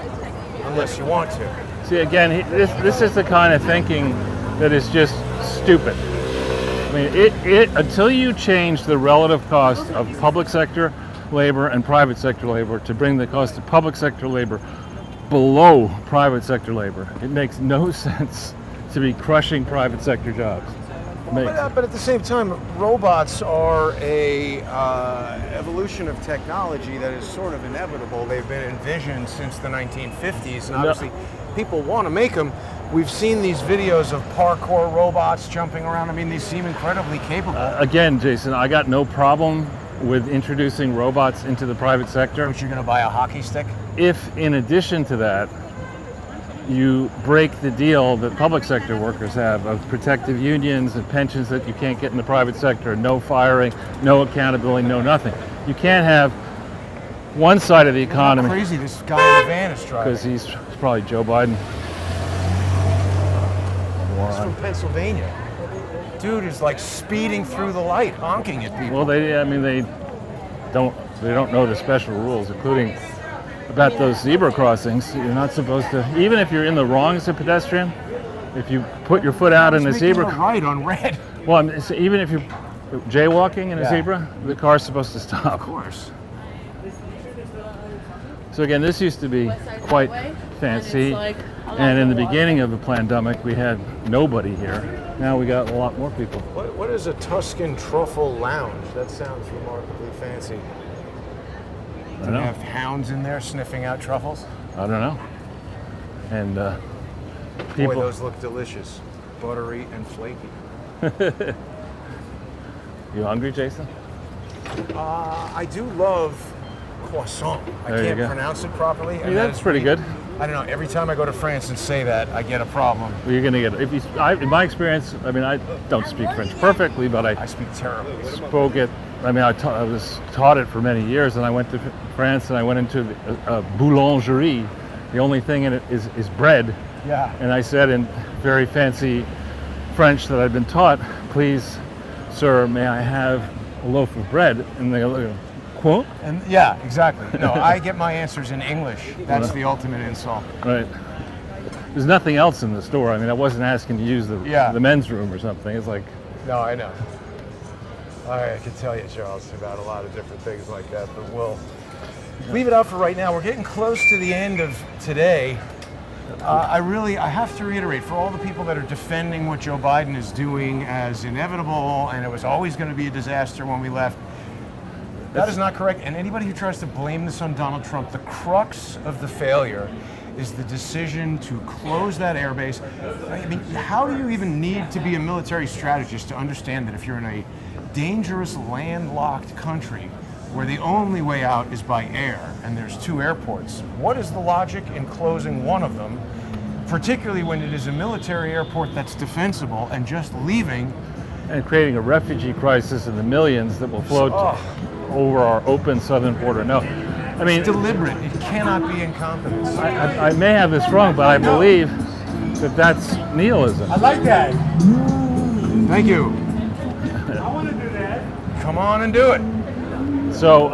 unless you want to. See, again, this is the kind of thinking that is just stupid. I mean, it until you change the relative cost of public sector labor and private sector labor to bring the cost of public sector labor below private sector labor, it makes no sense to be crushing private sector jobs. But at the same time, robots are a evolution of technology that is sort of inevitable. They've been envisioned since the 1950s, and obviously people want to make them. We've seen these videos of parkour robots jumping around. I mean, they seem incredibly capable. Again, Jason, I got no problem with introducing robots into the private sector. But you're going to buy a hockey stick? If, in addition to that, you break the deal that public sector workers have of protective unions and pensions that you can't get in the private sector, no firing, no accountability, no nothing. You can't have one side of the economy. How crazy this guy in the van is driving. Because he's probably Joe Biden. He's from Pennsylvania. Dude is like speeding through the light, honking at people. Well, they don't know the special rules, including about those zebra crossings. You're not supposed to, even if you're in the wrong as a pedestrian, if you put your foot out in a zebra. Right on red. Well, even if you're jaywalking in a Yeah. zebra, the car's supposed to stop. Of course. So again, this used to be quite fancy, and in the beginning of the pandemic, we had nobody here. Now we got a lot more people. What is a Tuscan truffle lounge? That sounds remarkably fancy. I Do don't they know. have hounds in there sniffing out truffles? I don't know. And Boy, people. those look delicious. Buttery and flaky. You hungry, Jason? I do love croissant. I There you can't go. pronounce it properly. Yeah, that's pretty good. I don't know. Every time I go to France and say that, I get a problem. Well, you're gonna get. In my experience, I mean, I don't speak French perfectly, but I speak terribly. spoke it. I mean, I was taught it for many years, and I went to France and I went into a boulangerie. The only thing in it is bread. Yeah. And I said in very fancy French that I'd been taught, "Please, sir, may I have a loaf of bread?" And they go, "Quoi?" And yeah, exactly. No, I get my answers in English. That's the ultimate insult. Right. There's nothing else in the store. I mean, I wasn't asking to use the men's room or something. It's like, No, I know. I could tell you, Charles, about a lot of different things like that, but we'll leave it out for right now. We're getting close to the end of today. I have to reiterate, for all the people that are defending what Joe Biden is doing as inevitable and it was always going to be a disaster when we left, that is not correct. And anybody who tries to blame this on Donald Trump, the crux of the failure is the decision to close that airbase. I mean, how do you even need to be a military strategist to understand that if you're in a dangerous landlocked country where the only way out is by air and there's 2 airports, what is the logic in closing one of them, particularly when it is a military airport that's defensible, and just leaving And creating a refugee crisis in the millions that will flow over our open southern border. No, I mean, deliberate. It cannot be incompetence. I may have this wrong, but I believe that that's nihilism. I like that. Thank you. I want to do that. Come on and do it. So,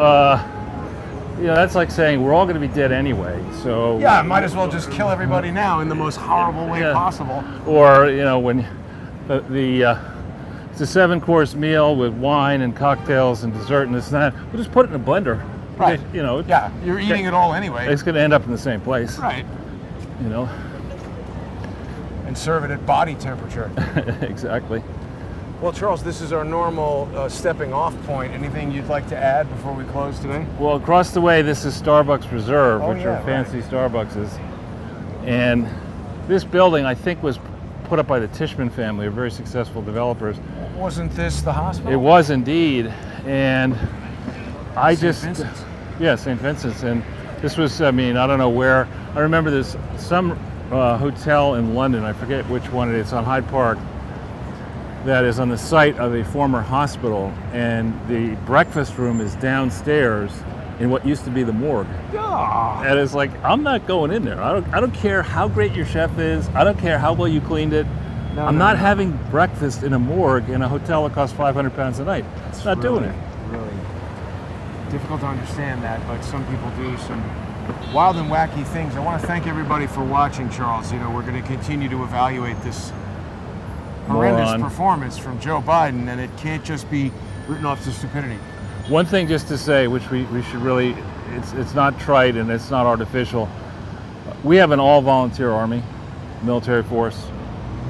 that's like saying we're all going to be dead anyway. So Yeah, might as well just kill everybody now in the most horrible way possible. Or when it's a 7-course meal with wine and cocktails and dessert and this and that. We'll just put it in a blender. Right. Yeah, you're eating it all anyway. It's going to end up in the same place. Right. And serve it at body temperature. Exactly. Well, Charles, this is our normal stepping off point. Anything you'd like to add before we close today? Well, across the way, this is Starbucks Reserve, which yeah, are fancy Starbuckses. And this building, I think, was put up by the Tishman family, a very successful developers. Wasn't this the hospital? It was indeed. And I St. just... Vincent's. Yeah, St. Vincent's. And this was, I don't know where. I remember there's some hotel in London, I forget which one it is, on Hyde Park, that is on the site of a former hospital, and the breakfast room is downstairs in what used to be the morgue. Yeah. And it's like, I'm not going in there. I don't care how great your chef is. I don't care how well you cleaned it. I'm not having breakfast in a morgue in a hotel that costs £500 a night. It's not doing it. Really difficult to understand that, but some people do some wild and wacky things. I want to thank everybody for watching, Charles. We're going to continue to evaluate this horrendous Moron. performance from Joe Biden, and it can't just be written off to stupidity. One thing just to say, which we should really, it's not trite and it's not artificial. We have an all-volunteer army, military force,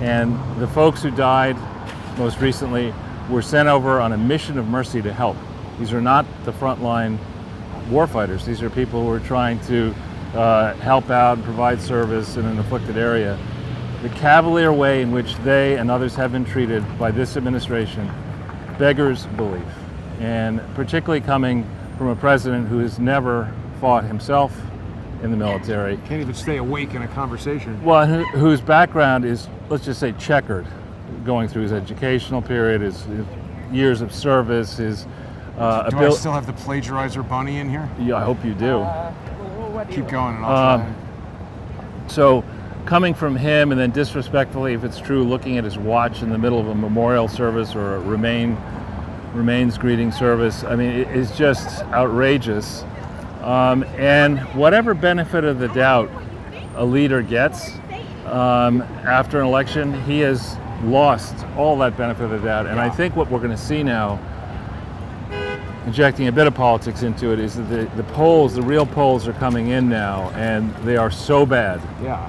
and the folks who died most recently were sent over on a mission of mercy to help. These are not the frontline warfighters. These are people who are trying to help out and provide service in an afflicted area. The cavalier way in which they and others have been treated by this administration beggars belief, and particularly coming from a president who has never fought himself in the military. Can't even stay awake in a conversation. Well, whose background is, let's just say, checkered, going through his educational period, his years of service, his Do I still have the plagiarizer bunny in here? Yeah, I hope you do. Keep going and I'll try. So, coming from him, and then disrespectfully, if it's true, looking at his watch in the middle of a memorial service or a remains greeting service, it's just outrageous. And whatever benefit of the doubt a leader gets after an election, he has lost all that benefit of the doubt. And I think what we're going to see now, injecting a bit of politics into it, is that the polls, the real polls, are coming in now, and they are so bad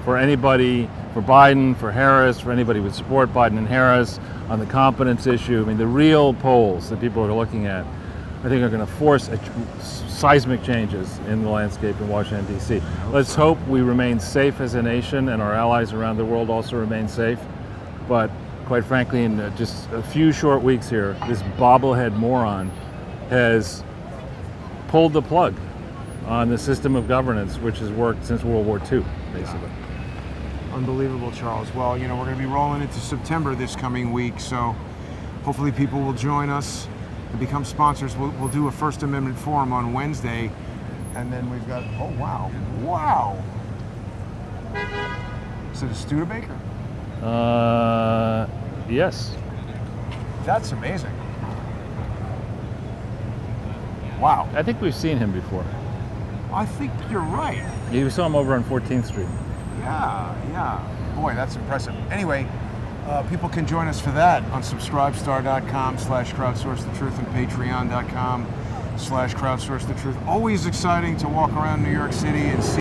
for anybody, for Biden, for Harris, for anybody who would support Biden and Harris on the competence issue. The real polls that people are looking at, I think, are going to force seismic changes in the landscape in Washington, D.C. Let's hope we remain safe as a nation, and our allies around the world also remain safe. But quite frankly, in just a few short weeks here, this bobblehead moron has pulled the plug on the system of governance which has worked since World War II, basically. Unbelievable, Charles. Well, we're going to be rolling into September this coming week, so hopefully people will join us and become sponsors. We'll do a First Amendment forum on Wednesday, and then we've got, oh, wow. Is it a Studebaker? Yes. That's amazing. Wow. I think we've seen him before. I think you're right. You saw him over on 14th Street. Yeah. Boy, that's impressive. Anyway, people can join us for that on subscribestar.com/crowdsource the truth and patreon.com/crowdsource facebook.com/crowdsource the truth. Always exciting to walk around New York City and see